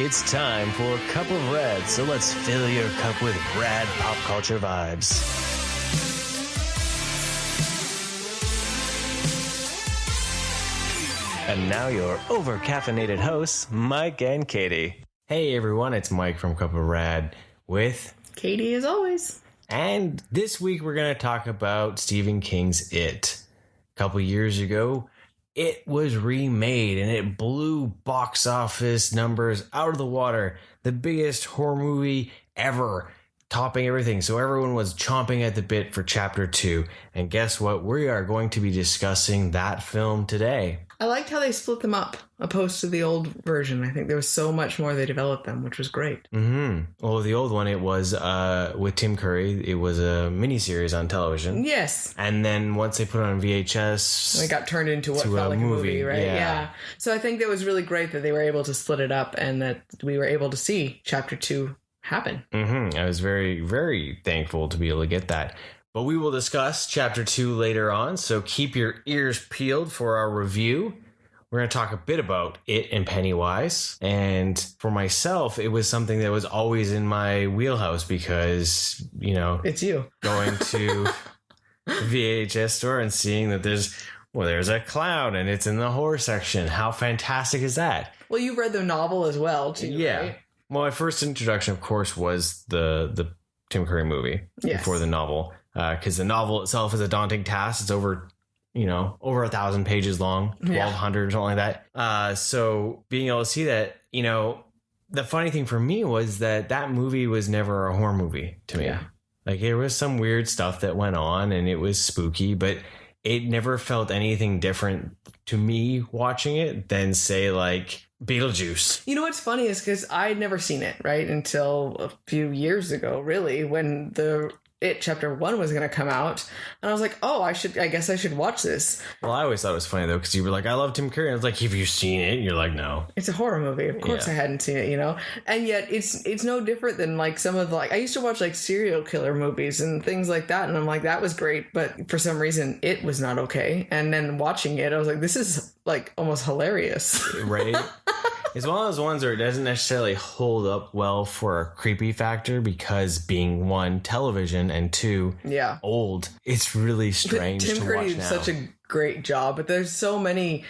It's time for Cup of Red, so let's fill your cup with rad pop culture vibes. And now your over-caffeinated hosts, Mike and Katie. Hey everyone, it's Mike from Cup of Rad with Katie as always. And this week we're going to talk about Stephen King's It. A couple years ago, it was remade and it blew box office numbers out of the water. The biggest horror movie ever, topping everything. So everyone was chomping at the bit for Chapter 2. And guess what? We are going to be discussing that film today. I liked how they split them up opposed to the old version. I think there was so much more they developed them, which was great. Well, the old one, it was with Tim Curry. It was a miniseries on television. Yes. And then once they put it on VHS, it got turned into what felt like a movie, right? Yeah. So I think that was really great that they were able to split it up and that we were able to see Chapter 2 happen. I was very, very thankful to be able to get that. But we will discuss Chapter 2 later on, so keep your ears peeled for our review. We're going to talk a bit about It and Pennywise. And for myself, it was something that was always in my wheelhouse because, you know... It's you. Going to the VHS store and seeing that there's a clown and it's in the horror section. How fantastic is that? Well, you read the novel as well, too, right? Well, my first introduction, of course, was the Tim Curry movie before the novel. Because the novel itself is a daunting task. It's over 1,000 pages long, 1,200 or something like that. So being able to see that, the funny thing for me was that movie was never a horror movie to me. Yeah. Like there was some weird stuff that went on and it was spooky, but it never felt anything different to me watching it than say like Beetlejuice. You know what's funny is because I'd never seen it right until a few years ago, really, when It Chapter 1 was going to come out. And I was like, I guess I should watch this. Well, I always thought it was funny, though, because you were like, I love Tim Curry. And I was like, have you seen it? And you're like, no. It's a horror movie. Of course I hadn't seen it, And yet it's no different than like some of I used to watch like serial killer movies and things like that. And I'm like, that was great. But for some reason, it was not okay. And then watching it, I was like, this is like almost hilarious. Right? It's one of those ones where it doesn't necessarily hold up well for a creepy factor because being one, television, and two, old. It's really strange to watch now. Tim Curry did such a great job, but there's so many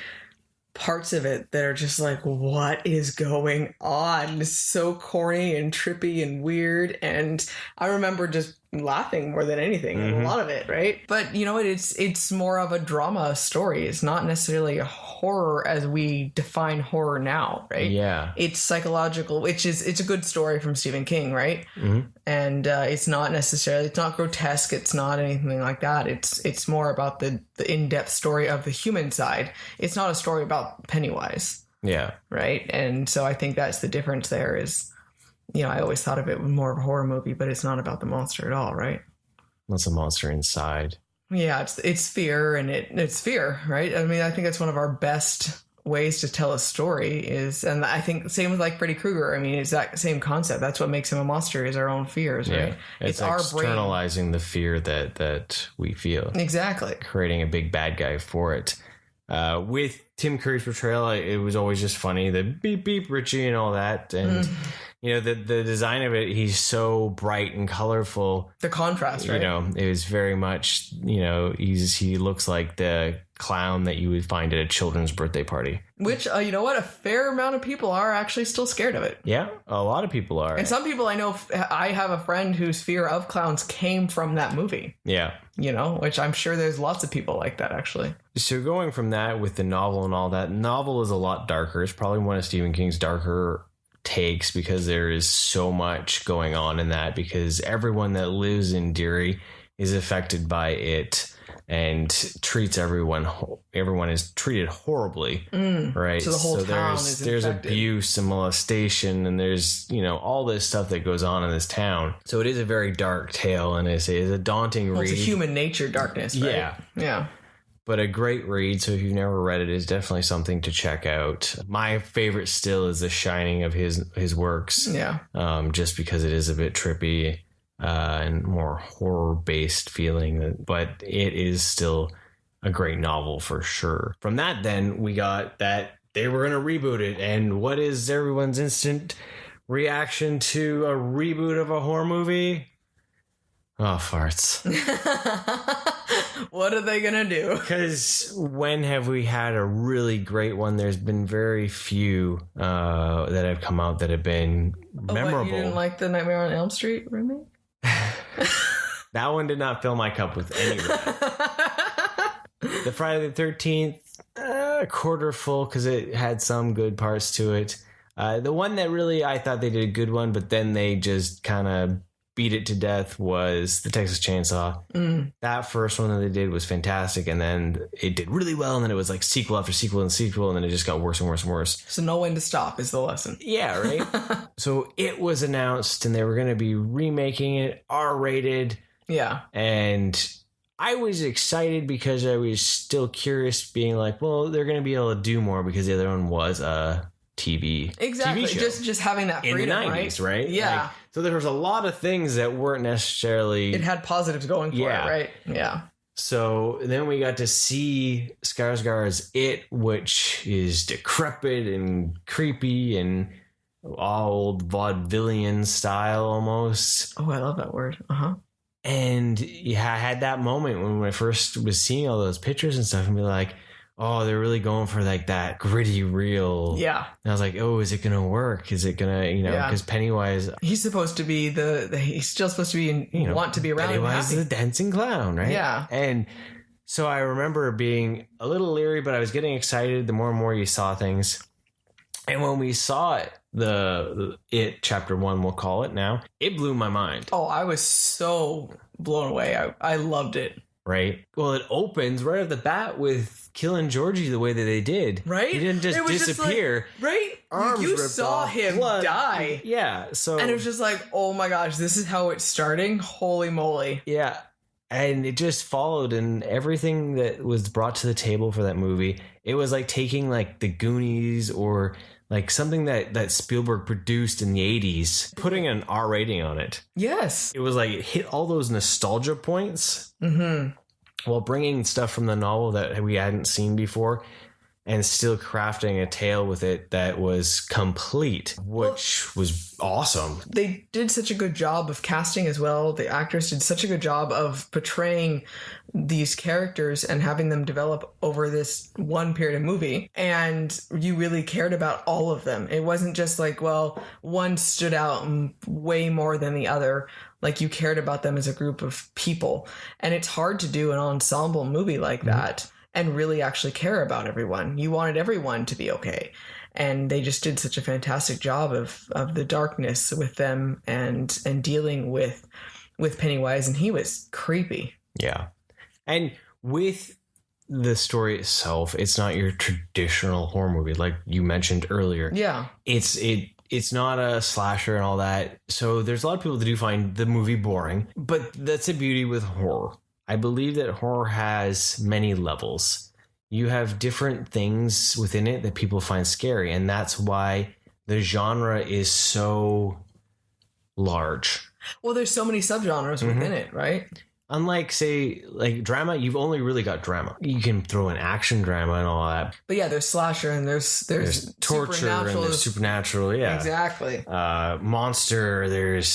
parts of it that are just like, what is going on? It's so corny and trippy and weird. And I remember just laughing more than anything in a lot of it, right? But you know what? It's more of a drama story. It's not necessarily a horror as we define horror now, right? Yeah. It's psychological, it's a good story from Stephen King, right? And it's not grotesque. It's not anything like that. It's more about the in-depth story of the human side. It's not a story about Pennywise. Yeah. Right? And so I think that's the difference there is, I always thought of it more of a horror movie, but it's not about the monster at all, right? That's a monster inside. Yeah, it's fear, and it's fear, right? I mean, I think that's one of our best ways to tell a story is, and I think same with like Freddy Krueger. I mean, it's that same concept. That's what makes him a monster is our own fears, right? It's our externalizing the fear that we feel. Exactly. Creating a big bad guy for it. With Tim Curry's portrayal, it was always just funny. The beep, beep, Richie and all that. And, the design of it, he's so bright and colorful. The contrast, right? It was very much, he looks like the clown that you would find at a children's birthday party. Which, you know what? A fair amount of people are actually still scared of it. Yeah, a lot of people are. And some people I know, I have a friend whose fear of clowns came from that movie. Yeah. Which I'm sure there's lots of people like that, actually. So going from that with the novel and all that, novel is a lot darker. It's probably one of Stephen King's darker takes because there is so much going on in that because everyone that lives in Derry is affected by it and treats everyone is treated horribly, right? So the whole town is there's abuse and molestation and there's all this stuff that goes on in this town. So it is a very dark tale and it's a daunting read. It's a human nature darkness, right? Yeah. But a great read, so if you've never read it, it's definitely something to check out. My favorite still is The Shining of his works. Yeah. Just because it is a bit trippy and more horror-based feeling. But it is still a great novel for sure. From that, then, we got that they were going to reboot it. And what is everyone's instant reaction to a reboot of a horror movie? Oh, farts. What are they going to do? Because when have we had a really great one? There's been very few that have come out that have been memorable. What, you didn't like the Nightmare on Elm Street remake? That one did not fill my cup with any wrath. The Friday the 13th, quarter full because it had some good parts to it. The one that really I thought they did a good one, but then they just kind of beat it to death was the Texas Chainsaw. That first one that they did was fantastic, and then it did really well, and then it was like sequel after sequel and sequel, and then it just got worse and worse and worse. So know when to stop is the lesson. Yeah, right? So it was announced, and they were going to be remaking it, R-rated. Yeah. And I was excited because I was still curious, being like, well, they're going to be able to do more because the other one was a TV show. Just having that freedom, in the 90s, right? Yeah. Like, so there was a lot of things that weren't necessarily... It had positives going for it, right? Yeah. So then we got to see Skarsgård's It, which is decrepit and creepy and old vaudevillian style almost. Oh, I love that word. Uh-huh. And yeah, I had that moment when I first was seeing all those pictures and stuff and be like, oh, they're really going for like that gritty real. Yeah. And I was like, oh, is it going to work? Is it going to, because Pennywise. He's supposed to be he's still supposed to be, want to be around. Pennywise is a dancing clown, right? Yeah. And so I remember being a little leery, but I was getting excited the more and more you saw things. And when we saw it, It Chapter 1, we'll call it now, it blew my mind. Oh, I was so blown away. I loved it. Right? Well, it opens right off the bat with killing Georgie the way that they did. Right? He didn't just disappear. Just like, right? Arms you ripped saw off, him blood. die. Yeah. So, and it was just like, oh my gosh, this is how it's starting? Holy moly. Yeah. And it just followed, and everything that was brought to the table for that movie, it was like taking like the Goonies or like something that Spielberg produced in the 80s, putting an R rating on it. Yes. It was like it hit all those nostalgia points while bringing stuff from the novel that we hadn't seen before and still crafting a tale with it that was complete, which was awesome. They did such a good job of casting as well. The actors did such a good job of portraying these characters and having them develop over this one period of movie. And you really cared about all of them. It wasn't just like, well, one stood out way more than the other. Like you cared about them as a group of people. And it's hard to do an ensemble movie like that and really actually care about everyone. You wanted everyone to be okay. And they just did such a fantastic job of the darkness with them and dealing with Pennywise. And he was creepy. Yeah. And with the story itself, it's not your traditional horror movie like you mentioned earlier. Yeah. It's not a slasher and all that. So there's a lot of people that do find the movie boring, but that's the beauty with horror. I believe that horror has many levels. You have different things within it that people find scary, and that's why the genre is so large. Well, there's so many subgenres within it, right? Unlike, say, like drama, you've only really got drama. You can throw in action drama and all that. But yeah, there's slasher and there's torture and there's supernatural. Yeah, exactly. Monster. There's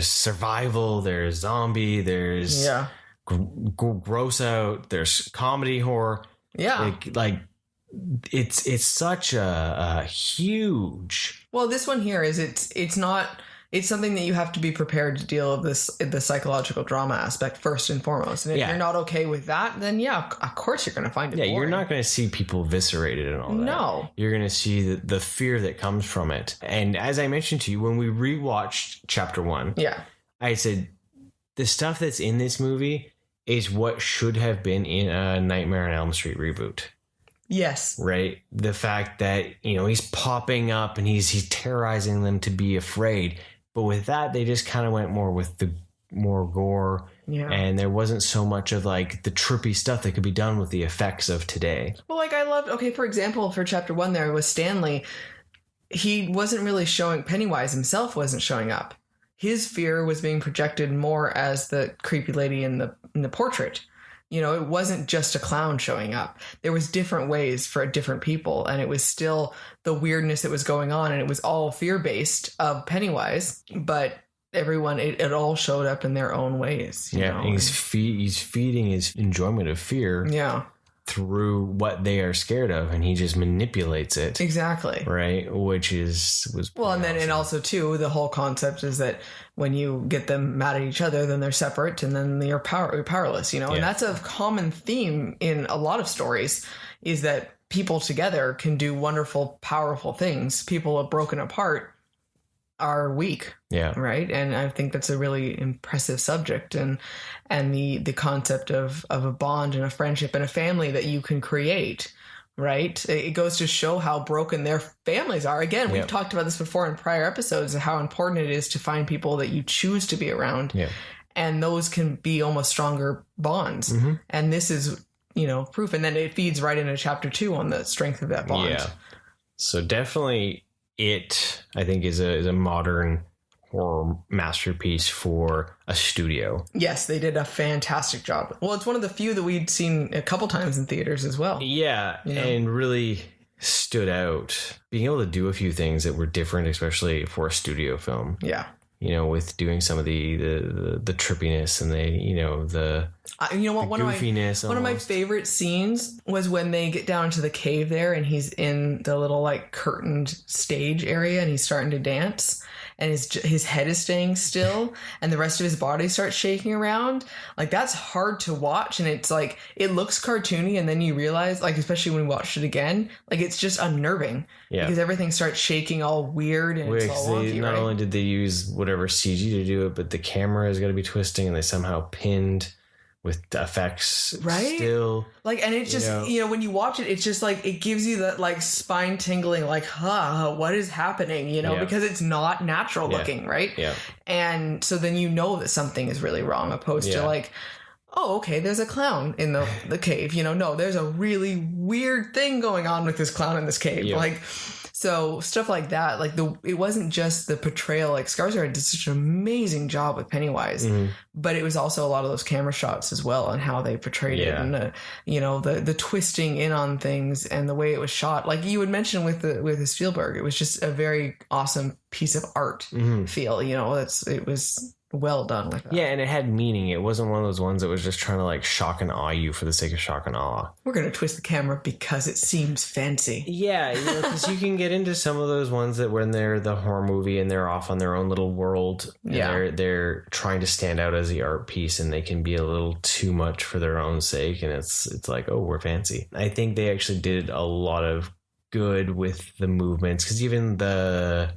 survival. There's zombie. There's gross out. There's comedy horror. Yeah, like it's such a huge. Well, this one here is it's not. It's something that you have to be prepared to deal with the psychological drama aspect first and foremost. And if you're not okay with that, then of course you're going to find it boring. You're not going to see people eviscerated and all that. No. You're going to see the fear that comes from it. And as I mentioned to you, when we rewatched Chapter 1, I said, the stuff that's in this movie is what should have been in a Nightmare on Elm Street reboot. Yes. Right? The fact that, he's popping up and he's terrorizing them to be afraid. But with that, they just kind of went more with the more gore. Yeah. And there wasn't so much of like the trippy stuff that could be done with the effects of today. Well, like I loved, for example, for Chapter 1 there was Stanley. He wasn't really showing, Pennywise himself wasn't showing up. His fear was being projected more as the creepy lady in the portrait. You know, it wasn't just a clown showing up. There was different ways for different people, and it was still the weirdness that was going on, and it was all fear-based of Pennywise, but everyone, it all showed up in their own ways. You know? He's feeding his enjoyment of fear. Yeah. Through what they are scared of, and he just manipulates it. Exactly. Right? Which was well, and then awesome. And also too, the whole concept is that when you get them mad at each other, then they're separate, and then you're powerless, you know. And that's a common theme in a lot of stories, is that people together can do wonderful, powerful things. People broken apart are weak. Yeah. Right. And I think that's a really impressive subject, and the concept of a bond and a friendship and a family that you can create. Right. It goes to show how broken their families are. Again, we've talked about this before in prior episodes, of how important it is to find people that you choose to be around. Yeah. And those can be almost stronger bonds. Mm-hmm. And this is, you know, proof. And then it feeds right into chapter 2 on the strength of that bond. Yeah. So definitely it, I think, is a modern horror masterpiece for a studio. Yes, they did a fantastic job. Well, it's one of the few that we'd seen a couple times in theaters as well. Yeah, you know? And really stood out. Being able to do a few things that were different, especially for a studio film. Yeah. You know, with doing some of the trippiness and the one of my favorite scenes was when they get down to the cave there, and he's in the little like curtained stage area, and he's starting to dance, and his head is staying still, and the rest of his body starts shaking around. Like, that's hard to watch, and it's like, it looks cartoony, and then you realize, like, especially when we watched it again, like, it's just unnerving. Yeah. Because everything starts shaking all weird, and it's all wonky, not only did they use whatever CG to do it, but the camera is going to be twisting, and they somehow pinned with effects still. Like, and it's just, you know, when you watch it, it's just like, it gives you that like spine tingling, like, what is happening, you know, because it's not natural looking, right? Yeah. And so then you know that something is really wrong, opposed to like, oh, okay, there's a clown in the cave, you know, no, there's a really weird thing going on with this clown in this cave. Yeah. Like, so stuff like that, like it wasn't just the portrayal, like Skarsgård did such an amazing job with Pennywise, but it was also a lot of those camera shots as well, and how they portrayed it, and you know, the twisting in on things and the way it was shot. Like you would mention with the Spielberg, it was just a very awesome piece of art feel. You know, it was well done with that. Yeah, and it had meaning. It wasn't one of those ones that was just trying to like shock and awe you for the sake of shock and awe. We're going to twist the camera because it seems fancy. Yeah, you know, because you can get into some of those ones that when they're the horror movie and they're off on their own little world, and they're trying to stand out as the art piece, and they can be a little too much for their own sake, and it's like, oh, we're fancy. I think they actually did a lot of good with the movements, because even the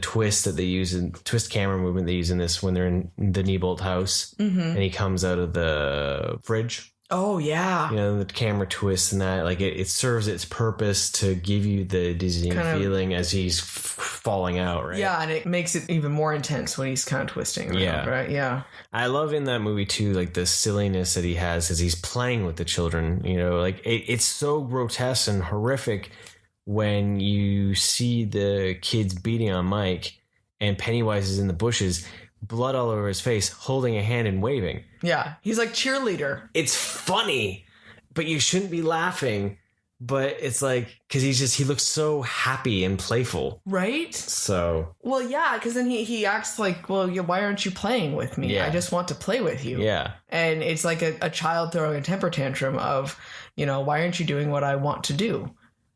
twist that they use in twist camera movement they use in this, when they're in the Neibolt house and he comes out of the fridge. Oh yeah. You know, the camera twists and that, like it serves its purpose to give you the dizzying feeling as he's falling out, right? Yeah, and it makes it even more intense when he's kind of twisting around, right? Yeah. I love in that movie too, like the silliness that he has as he's playing with the children, you know, like it's so grotesque and horrific when you see the kids beating on Mike and Pennywise is in the bushes, blood all over his face, holding a hand and waving. Yeah, he's like cheerleader. It's funny, but you shouldn't be laughing. But it's like, because he looks so happy and playful. Right? So. Well, yeah, because then he acts like, well, why aren't you playing with me? Yeah. I just want to play with you. Yeah. And it's like a child throwing a temper tantrum of, you know, why aren't you doing what I want to do?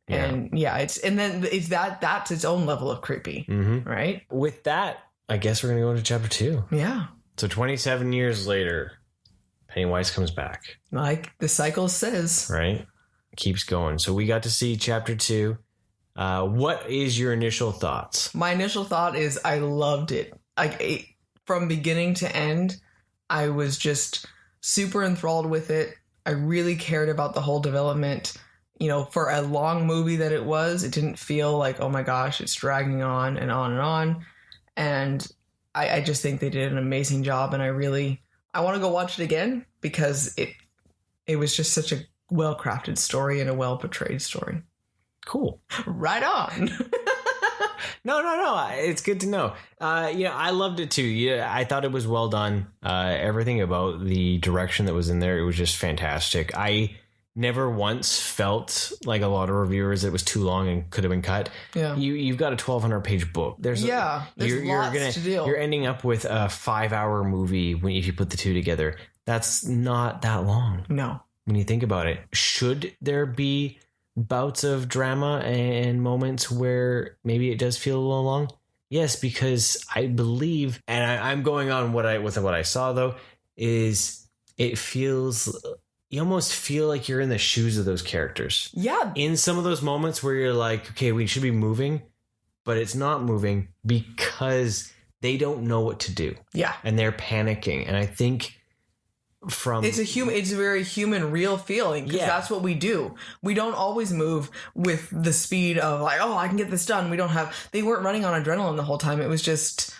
Yeah. And that's its own level of creepy, right? With that, I guess we're going to go into chapter 2. Yeah. So 27 years later, Pennywise comes back. Like the cycle says. Right? Keeps going. So we got to see chapter 2. What is your initial thoughts? My initial thought is I loved it. From beginning to end, I was just super enthralled with it. I really cared about the whole development. You know, for a long movie that it didn't feel like, oh my gosh, it's dragging on and on and on. And I just think they did an amazing job. And I want to go watch it again because it was just such a well-crafted story and a well-portrayed story. Cool. Right on. No. It's good to know. I loved it too. Yeah, I thought it was well done. Everything about the direction that was in there, it was just fantastic. I never once felt like a lot of reviewers it was too long and could have been cut. Yeah. You've got a 1,200-page book. There's lots to deal. You're ending up with a 5-hour movie if you put the two together. That's not that long. No. When you think about it, should there be bouts of drama and moments where maybe it does feel a little long? Yes, because I believe, and I'm going on what I saw though, is it feels, you almost feel like you're in the shoes of those characters. Yeah. In some of those moments where you're like, okay, we should be moving, but it's not moving because they don't know what to do. Yeah. And they're panicking. And I think it's a very human, real feeling, because that's what we do. We don't always move with the speed of like, oh, I can get this done. They weren't running on adrenaline the whole time. It was just,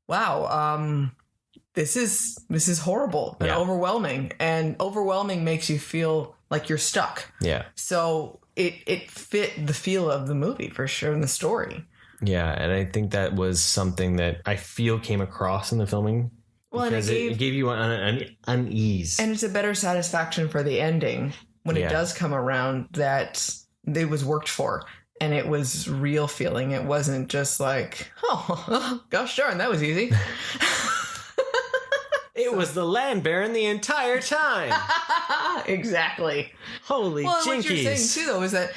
wow, this is horrible and overwhelming, and overwhelming makes you feel like you're stuck. Yeah. So it fit the feel of the movie for sure, and the story. Yeah. And I think that was something that I feel came across in the filming. Well, because it gave you an unease. And it's a better satisfaction for the ending when it does come around, that it was worked for and it was real feeling. It wasn't just like, oh, gosh darn, that was easy. It was the land baron the entire time. Exactly. Holy jinkies. What you're saying too, though, is that,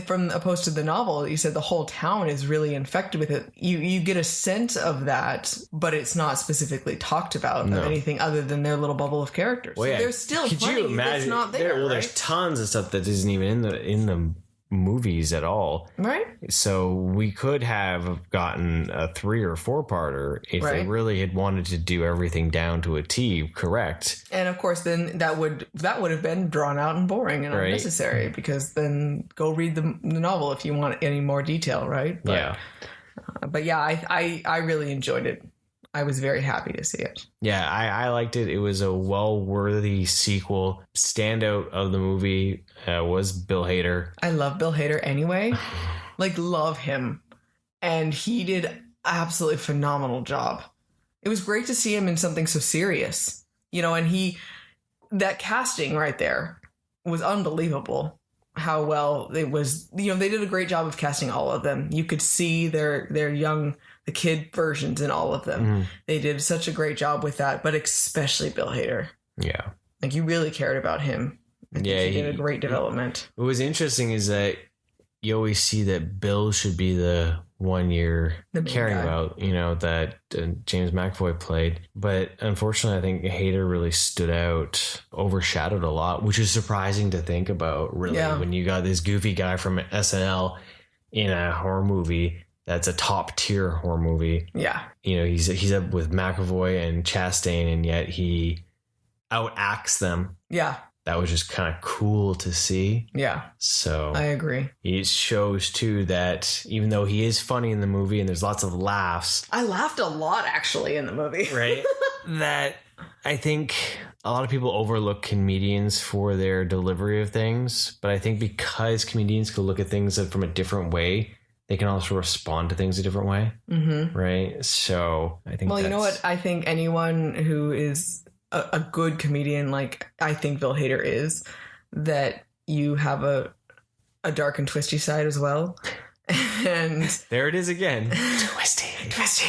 from opposed to the novel, you said the whole town is really infected with it. You get a sense of that, but it's not specifically talked about of anything other than their little bubble of characters. Well, so there's still plenty that's not there. Well, right? There's tons of stuff that isn't even in the movies at all. Right. So we could have gotten a 3 or 4-parter if they really had wanted to do everything down to a T, correct? And of course, then that would have been drawn out and boring and unnecessary, because then go read the novel if you want any more detail, right? But I really enjoyed it. I was very happy to see it. Yeah, I liked it. It was a well-worthy sequel. Standout of the movie was Bill Hader. I love Bill Hader anyway. Love him. And he did absolutely phenomenal job. It was great to see him in something so serious. And that casting right there was unbelievable. How well it was. They did a great job of casting all of them. You could see their young, the kid versions in all of them. They did such a great job with that, but especially Bill Hader. Yeah. You really cared about him. He did a great development. What was interesting is that you always see that Bill should be the one you're caring about, that James McAvoy played. But unfortunately, I think Hader really stood out, overshadowed a lot, which is surprising to think about, really, when you got this goofy guy from SNL in a horror movie that's a top tier horror movie. Yeah. He's up with McAvoy and Chastain, and yet he outacts them. Yeah. That was just kind of cool to see. Yeah. So I agree. It shows too that even though he is funny in the movie and there's lots of laughs. I laughed a lot actually in the movie. Right. That I think a lot of people overlook comedians for their delivery of things. But I think because comedians can look at things from a different way, they can also respond to things a different way. Mm-hmm. Right. So I think. Well, you know what? I think anyone who is a good comedian, like I think Bill Hader is, that you have a dark and twisty side as well. And there it is again. Twisty.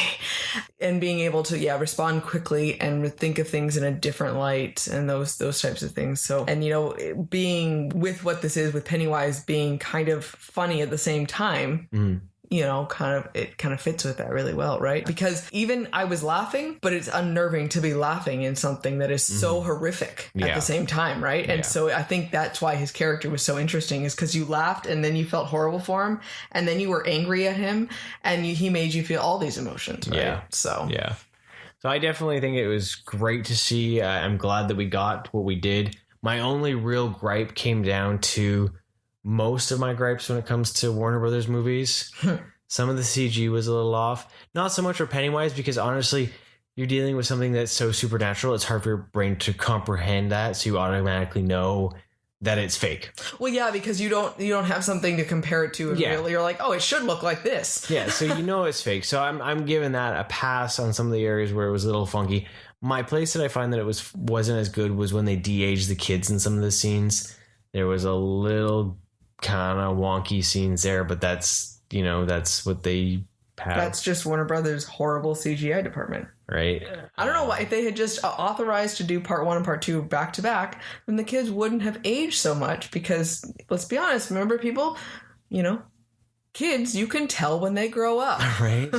And being able to, respond quickly and think of things in a different light and those types of things. So, and being with what this is with Pennywise being kind of funny at the same time, it kind of fits with that really well, right? Because even I was laughing, but it's unnerving to be laughing in something that is so horrific at the same time, right? And so I think that's why his character was so interesting, is because you laughed and then you felt horrible for him and then you were angry at him and he made you feel all these emotions, right? Yeah. So I definitely think it was great to see. I'm glad that we got what we did. My only real gripe came down to most of my gripes when it comes to Warner Brothers movies. Some of the CG was a little off. Not so much for Pennywise, because honestly, you're dealing with something that's so supernatural. It's hard for your brain to comprehend that. So you automatically know that it's fake. Well, yeah, because you don't have something to compare it to. You're like, oh, it should look like this. Yeah, so it's fake. So I'm giving that a pass on some of the areas where it was a little funky. My place that I find that it wasn't as good was when they de-aged the kids in some of the scenes. There was a little kind of wonky scenes there, but that's what they have. That's just Warner Brothers' horrible CGI department. Right. I don't know why. If they had just authorized to do part 1 and part 2 back to back, then the kids wouldn't have aged so much because, let's be honest, remember people, kids, you can tell when they grow up. Right.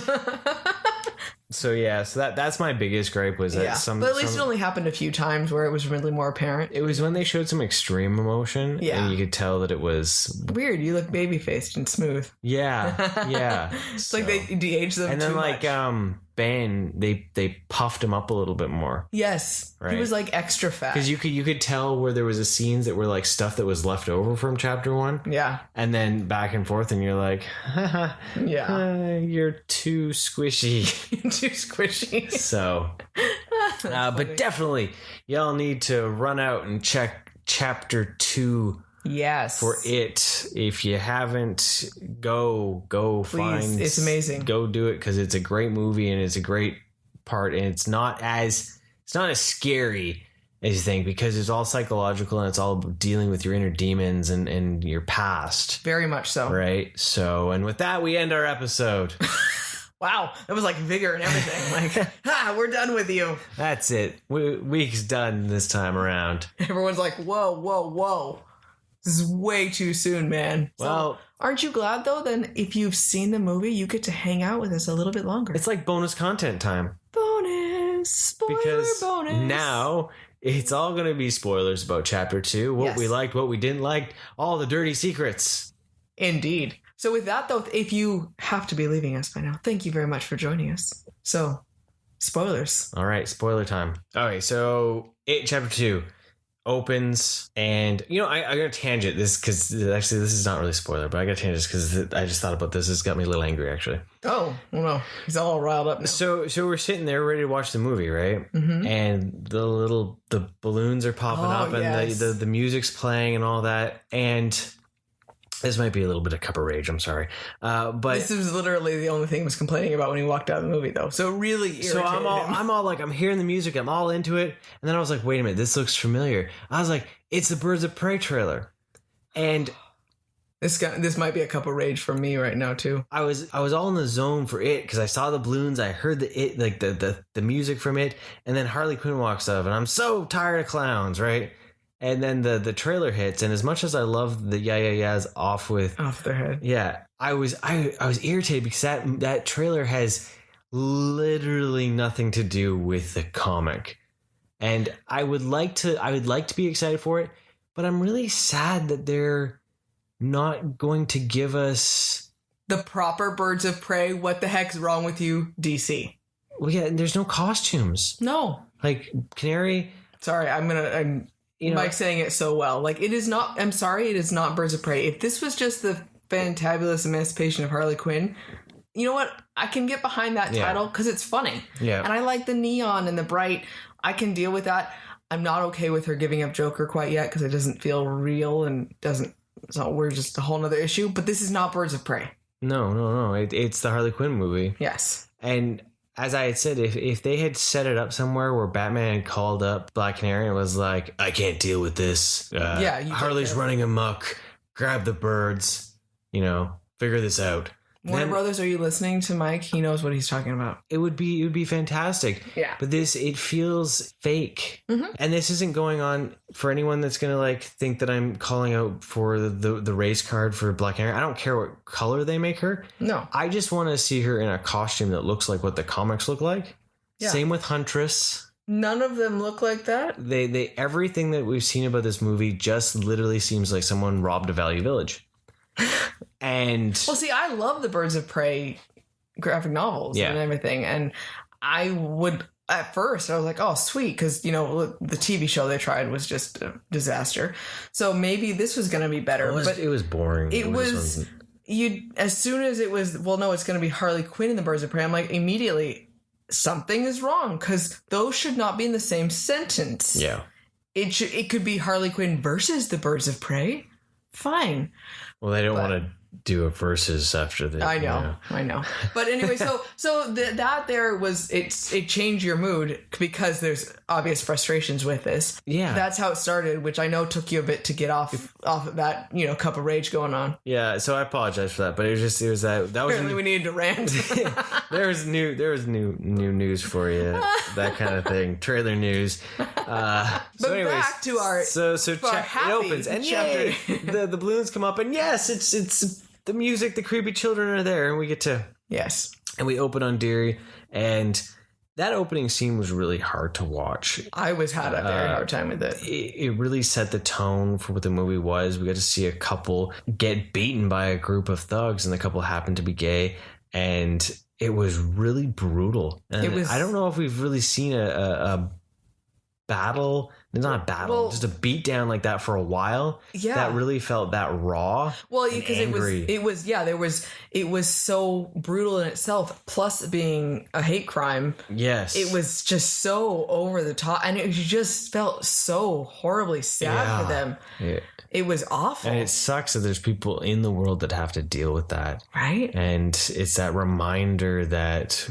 So that's my biggest gripe was that but at least it only happened a few times where it was really more apparent. It was when they showed some extreme emotion, and you could tell that it was weird. You look baby faced and smooth. Yeah. It's like they de-aged them. And then Ben, they puffed him up a little bit more. Yes, right? He was like extra fat because you could tell where there was a scenes that were like stuff that was left over from chapter 1. Yeah, and then back and forth, and you're like, you're too squishy. Too squishy. So, but definitely, y'all need to run out and check chapter 2. Yes. For it. If you haven't, go Please, find. It's amazing. Go do it because it's a great movie and it's a great part, and it's not as scary as you think because it's all psychological and it's all dealing with your inner demons and your past. Very much so. Right. So, and with that, we end our episode. Wow, that was like vigor and everything. Like, we're done with you. That's it. Week's done this time around. Everyone's like, whoa. This is way too soon, man. Well, aren't you glad, though, then if you've seen the movie, you get to hang out with us a little bit longer? It's like bonus content time. Spoiler bonus. Now it's all going to be spoilers about chapter 2, what we liked, what we didn't like, all the dirty secrets. Indeed. So with that, though, if you have to be leaving us by now, thank you very much for joining us. So, spoilers. All right, spoiler time. Okay, so chapter 2 opens, and I got a tangent this because actually this is not really a spoiler, but I got a tangent because I just thought about this. It's got me a little angry actually. Oh well, no, he's all riled up now. So we're sitting there ready to watch the movie, right? Mm-hmm. And the balloons are popping up, and the music's playing and all that, and this might be a little bit of cup of rage. I'm sorry, but this was literally the only thing he was complaining about when he walked out of the movie, though. So it really irritated him. I'm all like, I'm hearing the music, I'm all into it, and then I was like, wait a minute, this looks familiar. I was like, it's the Birds of Prey trailer, and this might be a cup of rage from me right now too. I was all in the zone for it because I saw the balloons, I heard the music from it, and then Harley Quinn walks up, and I'm so tired of clowns, right? And then the trailer hits, and as much as I love the yeahs off their head, yeah, I was irritated because that trailer has literally nothing to do with the comic, and I would like to be excited for it, but I'm really sad that they're not going to give us the proper Birds of Prey. What the heck's wrong with you, DC? Well, yeah, there's no costumes. No, like Canary. Sorry, I'm. Mike's saying it so well. Like, it is not, I'm sorry, it is not Birds of Prey. If this was just the fantabulous emancipation of Harley Quinn, you know what? I can get behind that title because it's funny. Yeah. And I like the neon and the bright. I can deal with that. I'm not okay with her giving up Joker quite yet because it doesn't feel real and we're just a whole nother issue. But this is not Birds of Prey. No. It's the Harley Quinn movie. Yes. And as I had said, if they had set it up somewhere where Batman had called up Black Canary and was like, I can't deal with this. Harley's running amok. Grab the birds. Figure this out. Warner Brothers, are you listening to Mike? He knows what he's talking about. It would be fantastic. Yeah. But it feels fake. Mm-hmm. And this isn't going on for anyone that's going to think that I'm calling out for the race card for Black Canary. I don't care what color they make her. No. I just want to see her in a costume that looks like what the comics look like. Yeah. Same with Huntress. None of them look like that. They everything that we've seen about this movie just literally seems like someone robbed a Value Village. And see, I love the Birds of Prey graphic novels and everything, and I would at first I was like, oh sweet, because the TV show they tried was just a disaster, so maybe this was going to be better. But it was boring. It was as soon as it was, well, no, it's going to be Harley Quinn in the Birds of Prey, I'm like, immediately something is wrong because those should not be in the same sentence. Yeah. it could be Harley Quinn versus the Birds of Prey. Fine. Well, they don't want to do a versus after this. I know. But anyway, so that there was it changed your mood because there's obvious frustrations with this. Yeah, that's how it started, which I know took you a bit to get off of that cup of rage going on. Yeah, so I apologize for that, but it was that was apparently we needed to rant. there was new news for you, that kind of thing, trailer news. But anyways, back to our it opens and yay, the balloons come up and yes, it's the music, the creepy children are there, and we get to and we open on Deary, and that opening scene was really hard to watch. I had a very hard time with it. It really set the tone for what the movie was. We got to see a couple get beaten by a group of thugs, and the couple happened to be gay, and it was really brutal. And I don't know if we've really seen a battle. Not a battle, just a beat down like that for a while. Yeah, that really felt that raw. Well, because it was so brutal in itself. Plus, being a hate crime. Yes, it was just so over the top, and it just felt so horribly sad for them. Yeah. It was awful, and it sucks that there's people in the world that have to deal with that, right? And it's that reminder that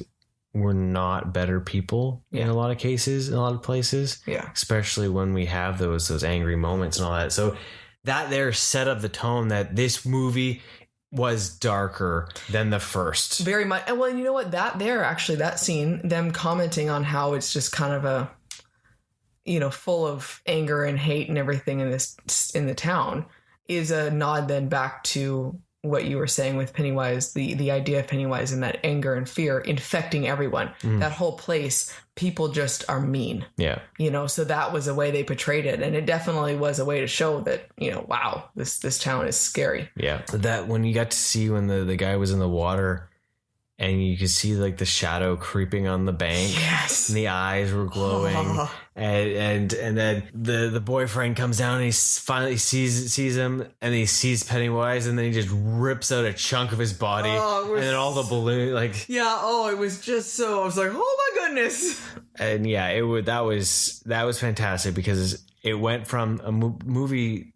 we're not better people in a lot of cases, in a lot of places. Yeah. Especially when we have those angry moments and all that. So that there set up the tone that this movie was darker than the first. Very much. And well, you know what? That scene, them commenting on how it's just kind of a, full of anger and hate and everything in the town is a nod then back to what you were saying with Pennywise, the idea of Pennywise and that anger and fear infecting everyone. That whole place, people just are mean. Yeah. So that was a way they portrayed it. And it definitely was a way to show that, wow, this town is scary. Yeah. That when you got to see when the guy was in the water and you could see like the shadow creeping on the bank. Yes. And the eyes were glowing. Oh. And then the boyfriend comes down and he finally sees him and he sees Pennywise and then he just rips out a chunk of his body and then all the balloon it was just so I was like, oh my goodness. And that was fantastic because it went from a movie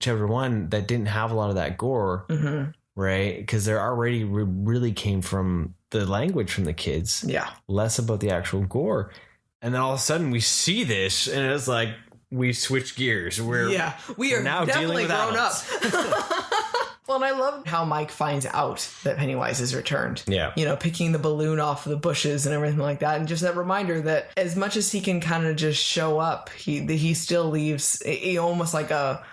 chapter 1 that didn't have a lot of that gore. Mm-hmm. Right, because there already really came from the language from the kids. Yeah, less about the actual gore, and then all of a sudden we see this, and it's like we switch gears. We are now definitely grown up. Well, and I love how Mike finds out that Pennywise is returned. Yeah, picking the balloon off the bushes and everything like that, and just that reminder that as much as he can kind of just show up, he still leaves almost like a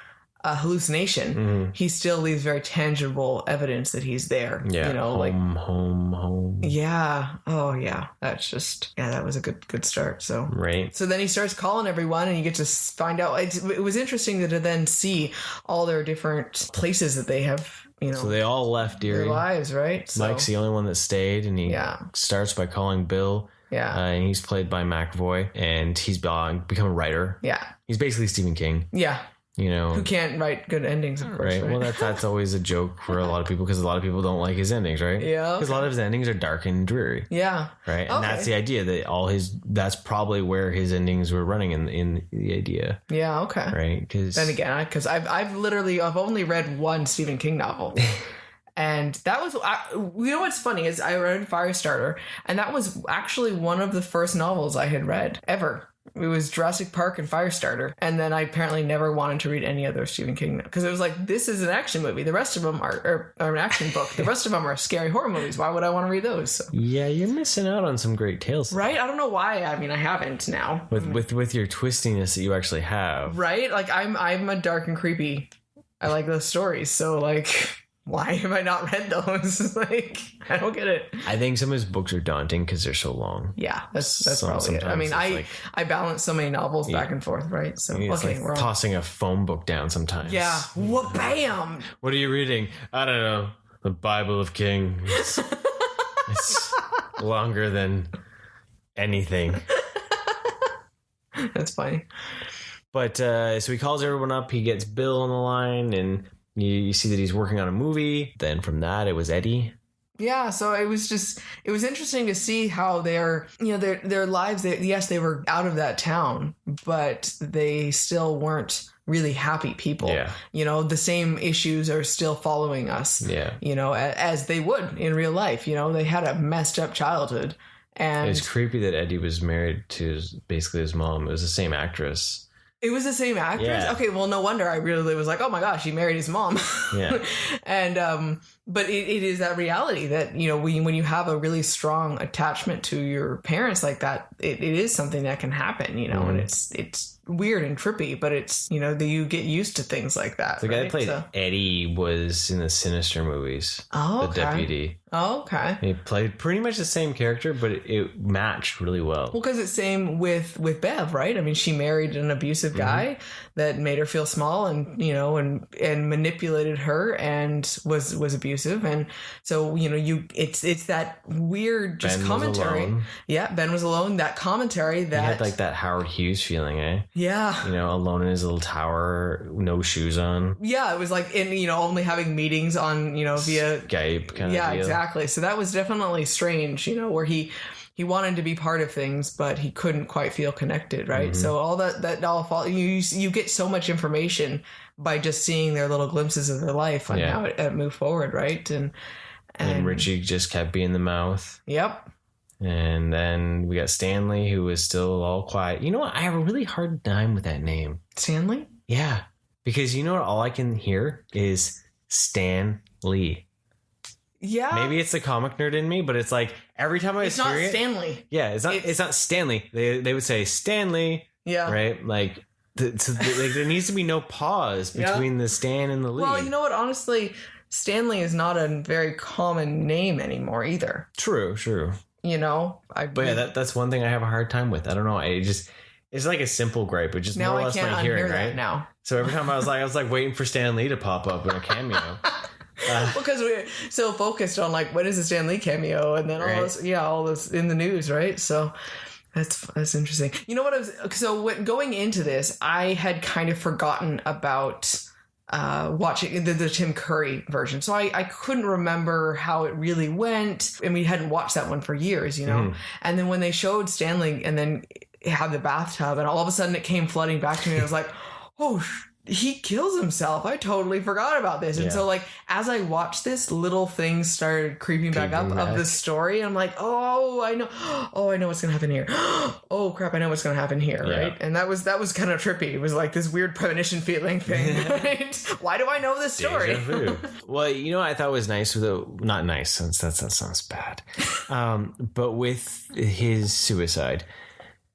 hallucination. Mm-hmm. He still leaves very tangible evidence that he's there. Yeah, home. Yeah. Oh, yeah. That's just that was a good start. So right. So then he starts calling everyone, and you get to find out. It was interesting to then see all their different places that they have. So they all left Deary. Their lives, right? So, Mike's the only one that stayed, and he starts by calling Bill. Yeah. And he's played by McAvoy, and he's become a writer. Yeah. He's basically Stephen King. Yeah. Who can't write good endings, of course. Right. Well, that's always a joke for a lot of people because a lot of people don't like his endings, right? Yeah. Because a lot of his endings are dark and dreary. Yeah. Right. And that's the idea that that's probably where his endings were running in the idea. Yeah. Okay. Right. Because then again, because I've only read one Stephen King novel. And that was, what's funny is I read Firestarter, and that was actually one of the first novels I had read ever. It was Jurassic Park and Firestarter. And then I apparently never wanted to read any other Stephen King because it was like, this is an action movie. The rest of them are an action book. The rest of them are scary horror movies. Why would I want to read those? So. Yeah, you're missing out on some great tales. Right? I don't know why. I mean, I haven't now. With your twistiness that you actually have. Right? Like, I'm a dark and creepy. I like those stories. So, like... Why have I not read those? Like, I don't get it. I think some of his books are daunting because they're so long. Yeah, that's probably it. I mean, I balance so many novels back and forth, right? So it's like tossing a phone book down sometimes. Yeah. What? Bam. What are you reading? I don't know. The Bible of King. It's longer than anything. That's funny. But so he calls everyone up. He gets Bill on the line, and you see that he's working on a movie. Then from that, it was Eddie. Yeah, so it was interesting to see how their lives, they were out of that town, but they still weren't really happy people. Yeah. The same issues are still following us. Yeah. As they would in real life. They had a messed up childhood. And it's creepy that Eddie was married to basically his mom. It was the same actress. It was the same actress? Yeah. Okay, well, no wonder I really was like, oh my gosh, he married his mom. Yeah. And, but it is that reality that, when you have a really strong attachment to your parents like that, it is something that can happen, and it's weird and trippy, but it's, that you get used to things like that. The guy that played Eddie was in the Sinister movies. Oh, okay. The deputy. Oh, okay. He played pretty much the same character, but it matched really well. Well, because it's same with Bev, right? I mean, she married an abusive guy that made her feel small and, and manipulated her and was abusive. And so, it's that weird just Ben commentary. Was alone. Yeah, Ben was alone. That commentary that... He had like that Howard Hughes feeling, eh? Yeah. Alone in his little tower, no shoes on. Yeah, it was like, only having meetings on, via... Skype kind of Yeah, deal. Exactly. So that was definitely strange, where he wanted to be part of things, but he couldn't quite feel connected, right? So all that all fall. You get so much information by just seeing their little glimpses of their life on how it moved forward, right? And Richie just kept being the mouth. Yep. And then we got Stanley, who was still all quiet. You know what? I have a really hard time with that name. Stanley? Yeah. Because you know what? All I can hear is Stan Lee. Yeah. Maybe it's the comic nerd in me, but it's like every time I it's hear not it. Stanley. Yeah, it's not Stanley. They would say Stanley. Yeah. Right? Like, there needs to be no pause between the Stan and the Lee. Well, you know what? Honestly, Stanley is not a very common name anymore either. True. But yeah, that's one thing I have a hard time with. I don't know. It's like a simple gripe, but just now more or less my hearing, right? Now. So every time I was like waiting for Stan Lee to pop up in a cameo. Because we're so focused on like, when is the Stan Lee cameo? And then all this in the news, right? So that's interesting. You know what going into this, I had kind of forgotten about watching the Tim Curry version. So I couldn't remember how it really went. And we hadn't watched that one for years, And then when they showed Stanley and then it had the bathtub and all of a sudden it came flooding back to me, I was like, oh, he kills himself. I totally forgot about this. And so like, as I watched this, little things started creeping back up of the story. I'm like, I know what's going to happen here. Oh crap. I know what's going to happen here. Right. And that was kind of trippy. It was like this weird premonition feeling thing. Right? Why do I know this story? Well, I thought was nice not nice since that sounds bad. But with his suicide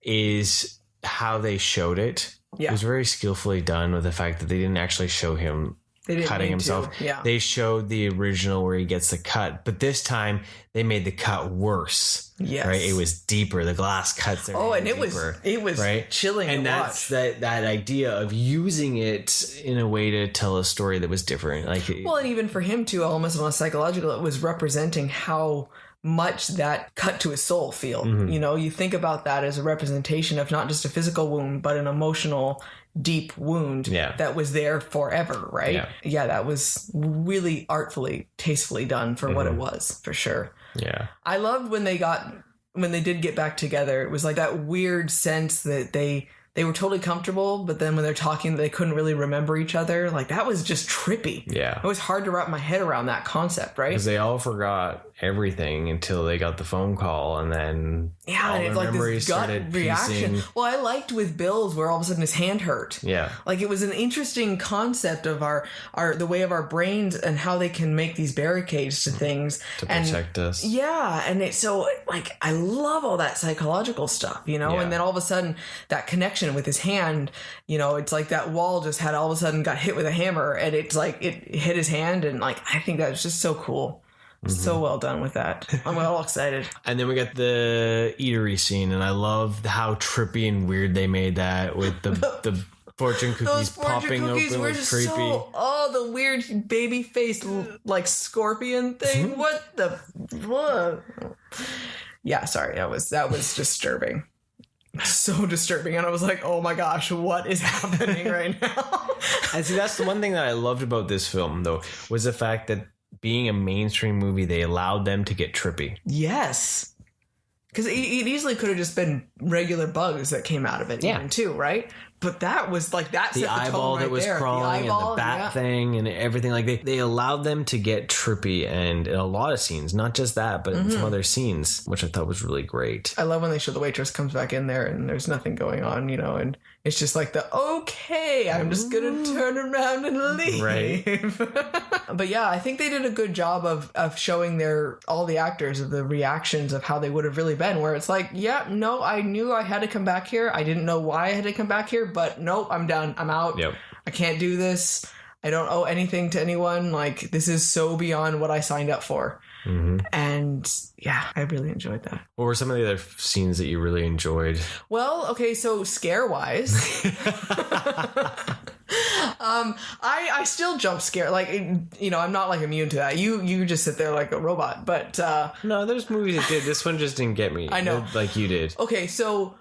is how they showed it. Yeah. It was very skillfully done with the fact that they didn't actually show him cutting himself. Yeah. They showed the original where he gets the cut, but this time they made the cut worse. Yes. Right. It was deeper. The glass cuts there. Oh, and it deeper, was right? chilling. And that's that idea of using it in a way to tell a story that was different. And even for him too, almost on a psychological, it was representing how much that cut to his soul feel. You think about that as a representation of not just a physical wound, but an emotional, deep wound that was there forever, right? Yeah, that was really artfully, tastefully done for what it was, for sure. Yeah. I loved when they did get back together. It was like that weird sense that they were totally comfortable, but then when they're talking, they couldn't really remember each other. Like, that was just trippy. Yeah. It was hard to wrap my head around that concept, right? Because they all forgot everything until they got the phone call, and then all and it's like this gut reaction. Well, I liked with Bill's where all of a sudden his hand hurt. Yeah. Like, it was an interesting concept of the way of our brains and how they can make these barricades to things. To protect us. Yeah. And it's so, like, I love all that psychological stuff, and then all of a sudden that connection with his hand, it's like that wall just had all of a sudden got hit with a hammer, and it's like it hit his hand, and like, I think that was just so cool. So well done with that. I'm all excited. And then we got the eatery scene, and I love how trippy and weird they made that with the fortune cookies popping open. Were just creepy. The weird baby face like scorpion thing. What the? Yeah, sorry. That was disturbing. So disturbing. And I was like, oh my gosh, what is happening right now? And see, that's the one thing that I loved about this film, though, was the fact that being a mainstream movie, they allowed them to get trippy. Yes. Because it easily could have just been regular bugs that came out of it, even too, right? But that was like that. The eyeball that was crawling and the bat thing and everything. Like they allowed them to get trippy, and in a lot of scenes, not just that, but in some other scenes, which I thought was really great. I love when they show the waitress comes back in there and there's nothing going on, and it's just like I'm just gonna turn around and leave. Right. But yeah, I think they did a good job of showing all the actors of the reactions of how they would have really been, where it's like, I knew I had to come back here. I didn't know why I had to come back here, but nope, I'm done. I'm out. Yep. I can't do this. I don't owe anything to anyone. Like, this is so beyond what I signed up for. Mm-hmm. And yeah, I really enjoyed that. What were some of the other scenes that you really enjoyed? Well, okay, so scare-wise, I still jump scare. Like, I'm not like immune to that. You just sit there like a robot. But no, there's movies that did. This one just didn't get me. I know, like you did. Okay, so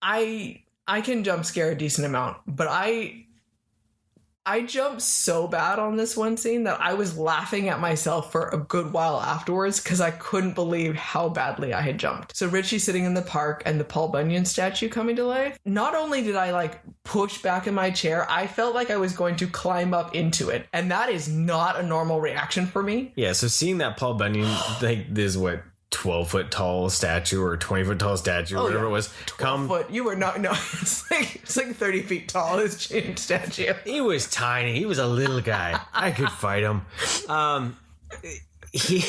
I can jump scare a decent amount, but I jumped so bad on this one scene that I was laughing at myself for a good while afterwards because I couldn't believe how badly I had jumped. So Richie sitting in the park and the Paul Bunyan statue coming to life. Not only did I like push back in my chair, I felt like I was going to climb up into it. And that is not a normal reaction for me. Yeah, so seeing that Paul Bunyan, like this, 12-foot tall statue or 20-foot tall statue or whatever it was. 12-foot. You were not. No, it's like 30 feet tall. His statue. He was tiny. He was a little guy. I could fight him. He.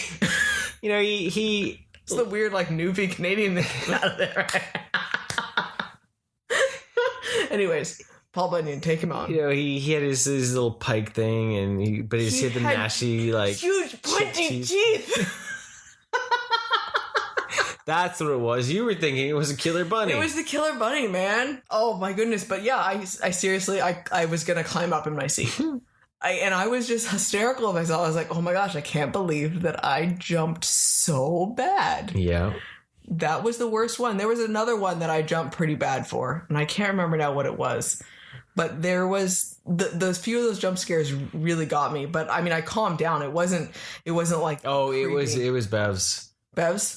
It's the weird like newbie Canadian that came out of there. Anyways. Paul Bunyan, take him on. He had his little pike thing, but he had the nasty like huge pointy teeth. That's what it was. You were thinking it was a killer bunny. It was the killer bunny, man. Oh my goodness. But yeah, I seriously, I was going to climb up in my seat. I was just hysterical of myself. I was like, oh my gosh, I can't believe that I jumped so bad. Yeah. That was the worst one. There was another one that I jumped pretty bad for, and I can't remember now what it was. But there was those few of those jump scares really got me. But I mean, I calmed down. It wasn't like creepy. It was Bev's.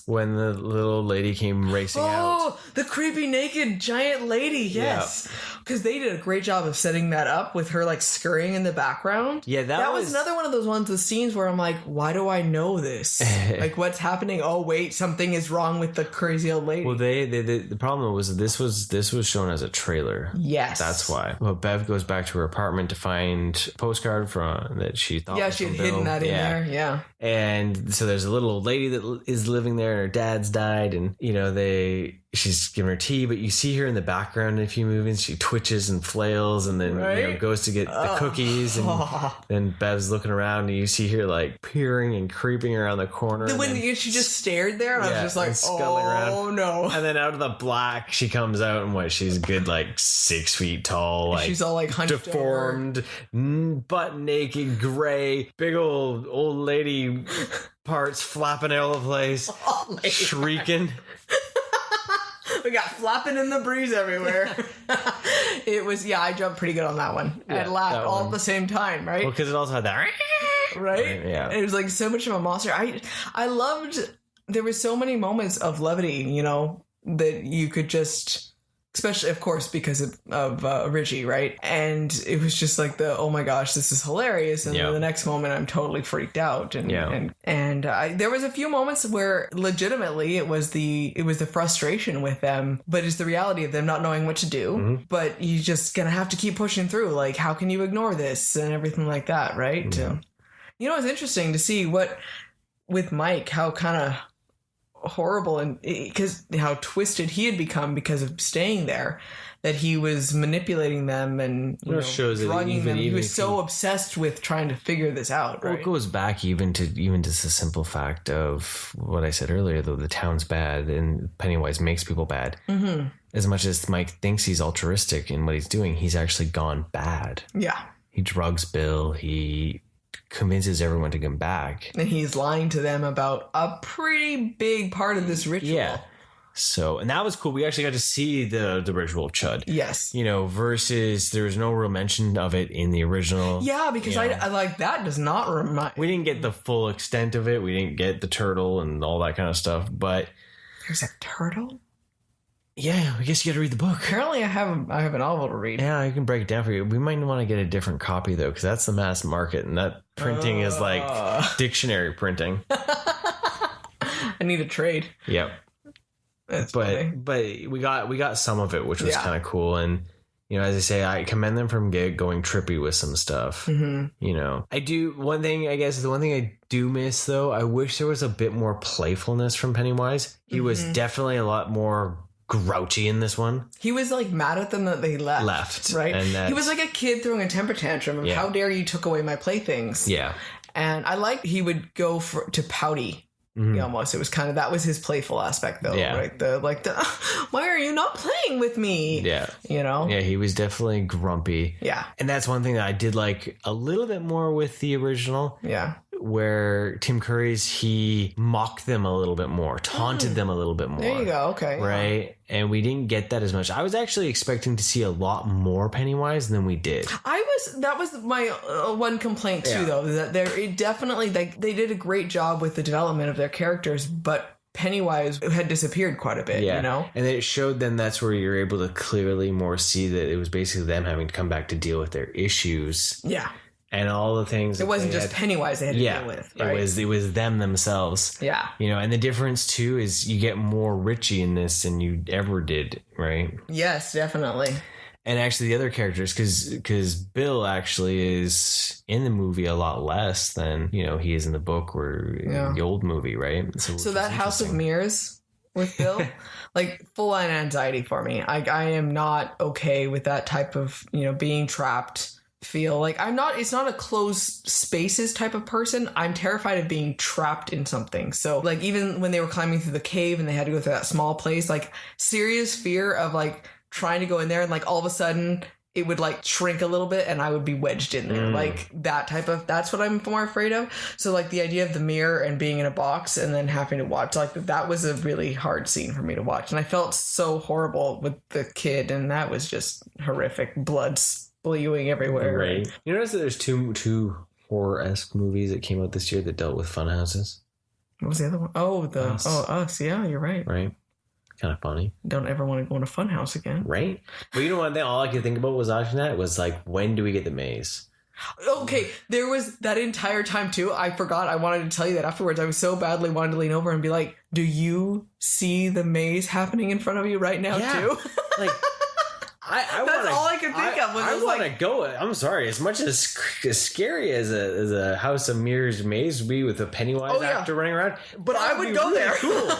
When the little lady came racing out. Oh, the creepy naked giant lady. Yes. Because they did a great job of setting that up with her like scurrying in the background. Yeah, that was another one of those ones, the scenes where I'm like, why do I know this? Like, what's happening? Oh, wait, something is wrong with the crazy old lady. Well, the problem was this was shown as a trailer. Yes. That's why. Well, Bev goes back to her apartment to find a postcard that she thought was she had hidden that in there. Yeah. And so there's a little old lady that is living there, and her dad's died, and she's giving her tea, but you see her in the background in a few movies. She twitches and flails, and then goes to get the cookies, and then Bev's looking around, and you see her like peering and creeping around the corner. When she just stared there, and I was just like, sculling around. No! And then out of the black, she comes out, and she's good like 6 feet tall, like she's all like hunched deformed, butt naked, gray, big old lady parts flapping all over the place, shrieking. We got flapping in the breeze everywhere. It was, I jumped pretty good on that one. Yeah, I laughed all at the same time, right? Well, because it also had that. Right? Yeah. And it was like so much of a monster. I loved, there were so many moments of levity, that you could just, especially, of course, because of Richie, right? And it was just like oh my gosh, this is hilarious. And then the next moment, I'm totally freaked out. And there was a few moments where legitimately it was the frustration with them, but it's the reality of them not knowing what to do. Mm-hmm. But you just gonna have to keep pushing through. Like, how can you ignore this and everything like that, right? Mm-hmm. It's interesting to see with Mike, how kind of horrible, and because how twisted he had become because of staying there, that he was manipulating them and drugging them. He was so obsessed with trying to figure this out. Right? Well, it goes back even to the simple fact of what I said earlier, though the town's bad and Pennywise makes people bad. Mm-hmm. As much as Mike thinks he's altruistic in what he's doing, he's actually gone bad. Yeah, he drugs Bill. He convinces everyone to come back, and he's lying to them about a pretty big part of this ritual. Yeah, So, and that was cool. We actually got to see the ritual Chud. Yes. You know, versus there was no real mention of it in the original. Yeah, because I like that does not remind. We didn't get the full extent of it. We didn't get the turtle and all that kind of stuff. But there's a turtle? Yeah, I guess you got to read the book. Apparently, I have a novel to read. Yeah, I can break it down for you. We might want to get a different copy though, because that's the mass market, and that printing is like dictionary printing. I need a trade. Yep. That's funny. But we got some of it, which was kind of cool. And you know, as I say, I commend them from going trippy with some stuff. Mm-hmm. You know, the one thing I do miss though, I wish there was a bit more playfulness from Pennywise. He was definitely a lot more grouchy in this one. He was like mad at them that they left. Right? And he was like a kid throwing a temper tantrum of how dare you took away my playthings. Yeah. And I like he would go to pouty. Mm-hmm. Almost. It was kind of, that was his playful aspect though. Yeah. Right? The why are you not playing with me? Yeah. You know? Yeah, he was definitely grumpy. Yeah. And that's one thing that I did like a little bit more with the original. Yeah. Where Tim Curry's, he mocked them a little bit more, taunted them a little bit more. There you go. Okay. Right. Yeah. And we didn't get that as much. I was actually expecting to see a lot more Pennywise than we did. That was my one complaint too, though, that it definitely, they did a great job with the development of their characters, but Pennywise had disappeared quite a bit, you know? And it showed then that's where you're able to clearly more see that it was basically them having to come back to deal with their issues. Yeah. And all the things. It wasn't just Pennywise they had to deal with. Right? It was them themselves. Yeah. You know, and the difference too is you get more Richie in this than you ever did, right? Yes, definitely. And actually the other characters, because Bill actually is in the movie a lot less than, you know, he is in the book or in the old movie, right? So that House of Mirrors with Bill, like full on anxiety for me. I am not okay with that type of, you know, being trapped. Feel like it's not a closed spaces type of person. I'm terrified of being trapped in something. So like even when they were climbing through the cave and they had to go through that small place, like serious fear of like trying to go in there and like all of a sudden it would like shrink a little bit and I would be wedged in there. Like that's what I'm more afraid of. So like the idea of the mirror and being in a box and then having to watch, like that was a really hard scene for me to watch. And I felt so horrible with the kid and that was just horrific. Blood spewing everywhere. Right. You notice that there's two horror-esque movies that came out this year that dealt with fun houses? What was the other one? Oh, Us. Yeah, you're right. Right. Kind of funny. Don't ever want to go in a fun house again. Right. But you know one thing, all I could think about was watching that was like, when do we get the maze? Okay, there was that entire time too. I forgot. I wanted to tell you that afterwards. I was so badly wanted to lean over and be like, do you see the maze happening in front of you right now too? Like, that's all I could think of. I want to go. I'm sorry. As much as scary as a House of Mirrors maze would be with a Pennywise actor running around, but I would go really there. Cool.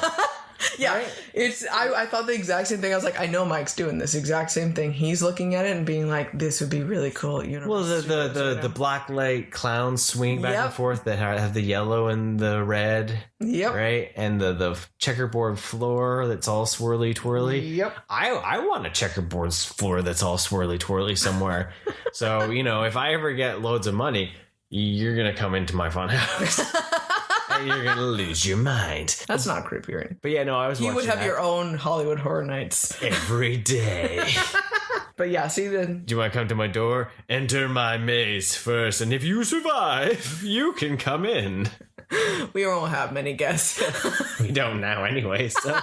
Yeah, right? I thought the exact same thing. I was like, I know Mike's doing this exact same thing. He's looking at it and being like, this would be really cool. Well, the black light clowns swing back and forth that have the yellow and the red. Yep. Right, and the checkerboard floor that's all swirly twirly. Yep. I want a checkerboard floor that's all swirly twirly somewhere. So you know, if I ever get loads of money, you're gonna come into my fun house. You're gonna lose your mind. That's not creepy, right? But yeah, no, I was. You would have your own Hollywood Horror Nights every day. But yeah, see then. Do you want to come to my door? Enter my maze first, and if you survive, you can come in. We won't have many guests. We don't now, anyway. So.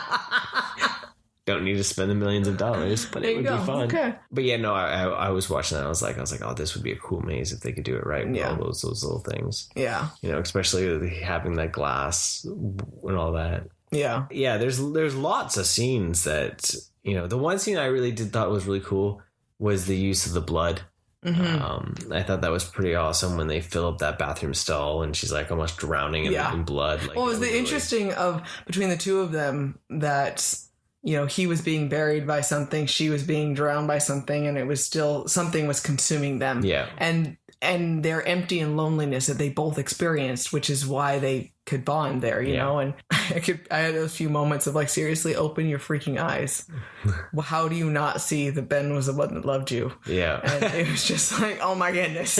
Don't need to spend the millions of dollars, but it would be fun. Okay. But yeah, no, I was watching that. I was like, oh, this would be a cool maze if they could do it right with all those little things. Yeah. You know, especially having that glass and all that. Yeah. Yeah, there's lots of scenes that, you know, the one scene I really thought was really cool was the use of the blood. Mm-hmm. I thought that was pretty awesome when they fill up that bathroom stall and she's like almost drowning in blood. Like, well, it was the interesting of between the two of them that, you know, he was being buried by something, she was being drowned by something, and it was still something was consuming them. Yeah. And and their empty and loneliness that they both experienced, which is why they could bond there, you know. And I had a few moments of like, seriously, open your freaking eyes. Well, how do you not see that Ben was the one that loved you? Yeah. And it was just like, oh my goodness.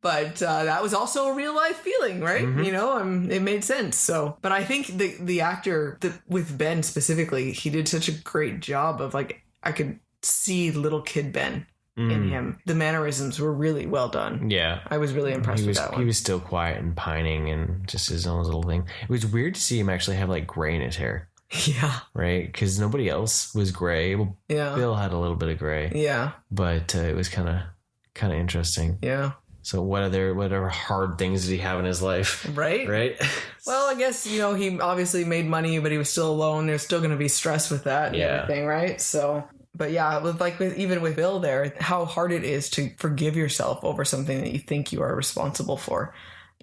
But that was also a real life feeling, right? Mm-hmm. You know, it made sense. So, but I think the actor with Ben specifically, he did such a great job of like, I could see little kid Ben in him. The mannerisms were really well done. Yeah. I was really impressed with that one. He was still quiet and pining and just his own little thing. It was weird to see him actually have like gray in his hair. Yeah. Right? Because nobody else was gray. Well, Bill had a little bit of gray. Yeah. But it was kind of interesting. Yeah. So whatever hard things did he have in his life? Right? Right? Well, I guess, you know, he obviously made money, but he was still alone. There's still going to be stress with that and everything, right? So, but yeah, even with Bill there, how hard it is to forgive yourself over something that you think you are responsible for.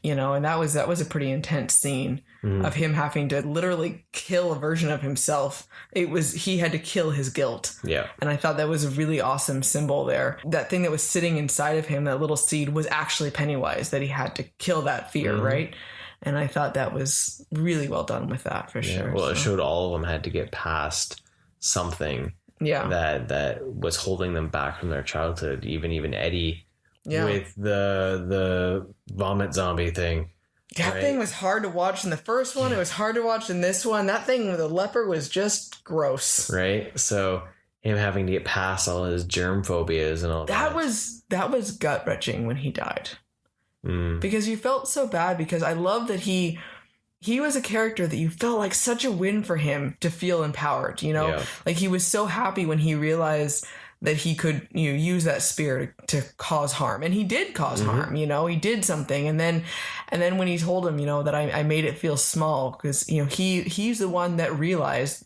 You know, and that was a pretty intense scene of him having to literally kill a version of himself. He had to kill his guilt. Yeah. And I thought that was a really awesome symbol there. That thing that was sitting inside of him, that little seed, was actually Pennywise, that he had to kill that fear, right? And I thought that was really well done with that for sure. Well, it showed all of them had to get past something that was holding them back from their childhood. Even Eddie. Yeah. With the vomit zombie thing. That thing was hard to watch in the first one. It was hard to watch in this one. That thing with the leper was just gross. Right? So him having to get past all his germ phobias and all that. That was gut-wrenching when he died. Because you felt so bad, because I love that he was a character that you felt like such a win for him to feel empowered, you know? Yeah. Like he was so happy when he realized that he could, you know, use that spear to cause harm. And he did cause harm, you know, he did something. And then when he told him, you know, that I made it feel small, because, you know, he's the one that realized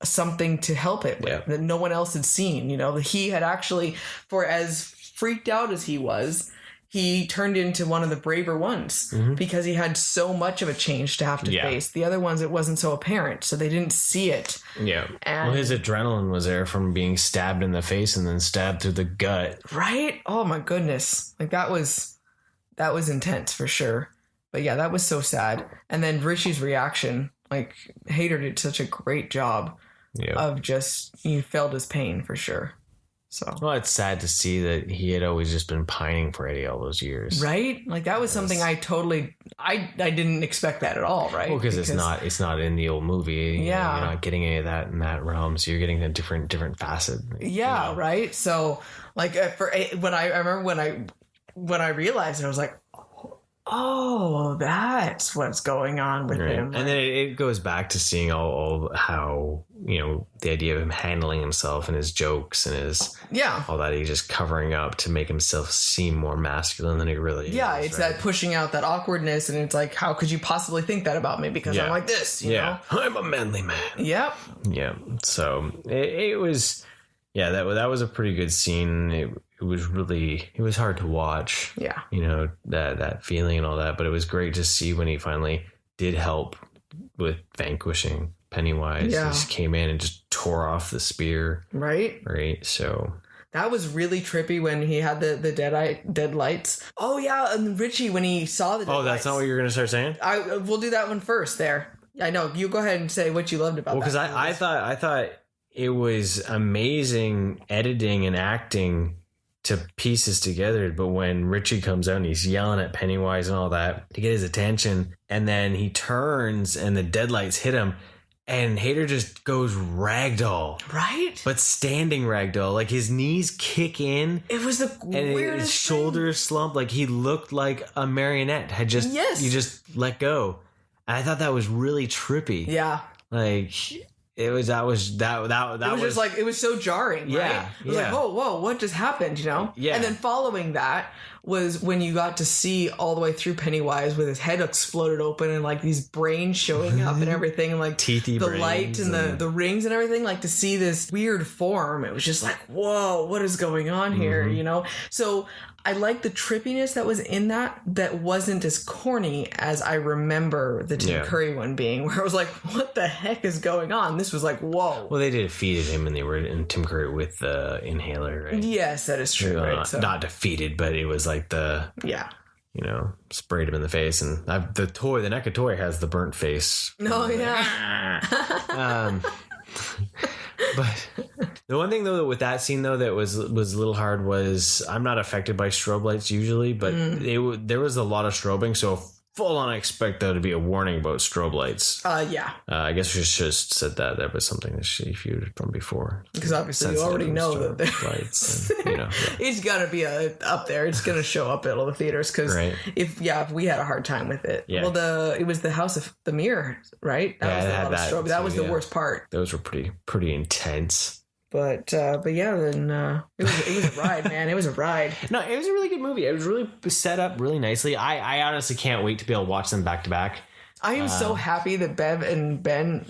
something to help it with that no one else had seen, you know, that he had actually, for as freaked out as he was, he turned into one of the braver ones because he had so much of a change to have to face. The other ones, it wasn't so apparent, so they didn't see it. Yeah. And his adrenaline was there from being stabbed in the face and then stabbed through the gut. Right? Oh my goodness. Like that was intense for sure. But yeah, that was so sad. And then Richie's reaction, like Hader did such a great job of just, he felt his pain for sure. So, well, it's sad to see that he had always just been pining for Eddie all those years, right? Like that was something I didn't expect that at all, right? Well, because it's not in the old movie. Yeah, you're not getting any of that in that realm, so you're getting a different facet. Yeah, right. So, like when I remember when I realized it, I was like, oh, that's what's going on with him. And then it goes back to seeing all how, you know, the idea of him handling himself and his jokes and his all that, he's just covering up to make himself seem more masculine than he really is. Yeah, it's that pushing out that awkwardness, and it's like, how could you possibly think that about me because I'm like this, you know? I'm a manly man. Yep. Yeah. So it was that was a pretty good scene. It was hard to watch. Yeah. You know, that feeling and all that, but it was great to see when he finally did help with vanquishing Pennywise. Yeah. He just came in and just tore off the spear. Right. Right. So that was really trippy when he had the dead lights. Oh yeah, and Richie when he saw the dead lights. Oh, that's not what you're gonna start saying? We'll do that one first there. I know. You go ahead and say what you loved about that. Well, because I thought it was amazing editing and acting to pieces together, but when Richie comes out and he's yelling at Pennywise and all that to get his attention, and then he turns and the deadlights hit him, and Hader just goes ragdoll, right? But standing ragdoll, like his knees kick in. It was the weirdest and his shoulders slump, like he looked like a marionette had just you just let go. And I thought that was really trippy. Yeah, like. It was just like, it was so jarring, right? Yeah. It was like, whoa, what just happened, you know? Yeah. And then following that was when you got to see all the way through Pennywise with his head exploded open and like these brains showing up and everything, and like teethy the brains light and the rings and everything, like to see this weird form, it was just like, whoa, what is going on here, you know? So I like the trippiness that was in that wasn't as corny as I remember the Tim Curry one being, where I was like, what the heck is going on? This was like, whoa. Well, they defeated him and they were in Tim Curry with the inhaler, right? Yes, that is true. Right? So. Not defeated, but it was like you know, sprayed him in the face. And the NECA toy has the burnt face. Oh, yeah. But the one thing though with that scene though that was a little hard was I'm not affected by strobe lights usually, but there was a lot of strobing, so full on expect there to be a warning about strobe lights. I guess we should have said that was something that she viewed from before, because obviously you already know that there's lights. And, you know, it's got to be up there. It's going to show up at all the theaters because if we had a hard time with it. Yeah. Well, it was the House of the Mirror, right? That was a lot of strobe. That was the worst part. Those were pretty intense. But yeah, then it was a ride, man. It was a ride. No, it was a really good movie. It was really set up really nicely. I honestly can't wait to be able to watch them back to back. I am so happy that Bev and Ben,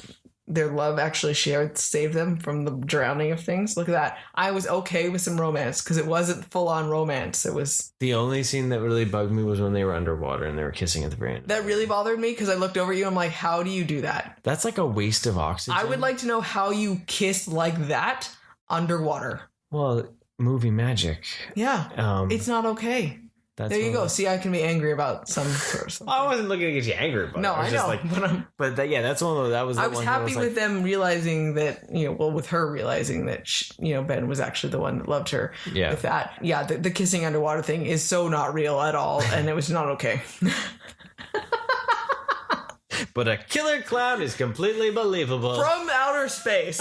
their love actually saved them from the drowning of things. Look at that. I was okay with some romance because it wasn't full on romance. It was the only scene that really bugged me was when they were underwater and they were kissing at the very end. That really bothered me because I looked over at you. I'm like, how do you do that? That's like a waste of oxygen. I would like to know how you kiss like that underwater. Well, movie magic. Yeah, it's not okay. There you go. See, I can be angry about some sort of something. I wasn't looking to get you angry about it. No, I know. Like, that's one of those. That was. I was happy with them realizing that, with her realizing that, Ben was actually the one that loved her. Yeah. With that. Yeah, the kissing underwater thing is so not real at all, and it was not okay. But a killer clown is completely believable. From outer space.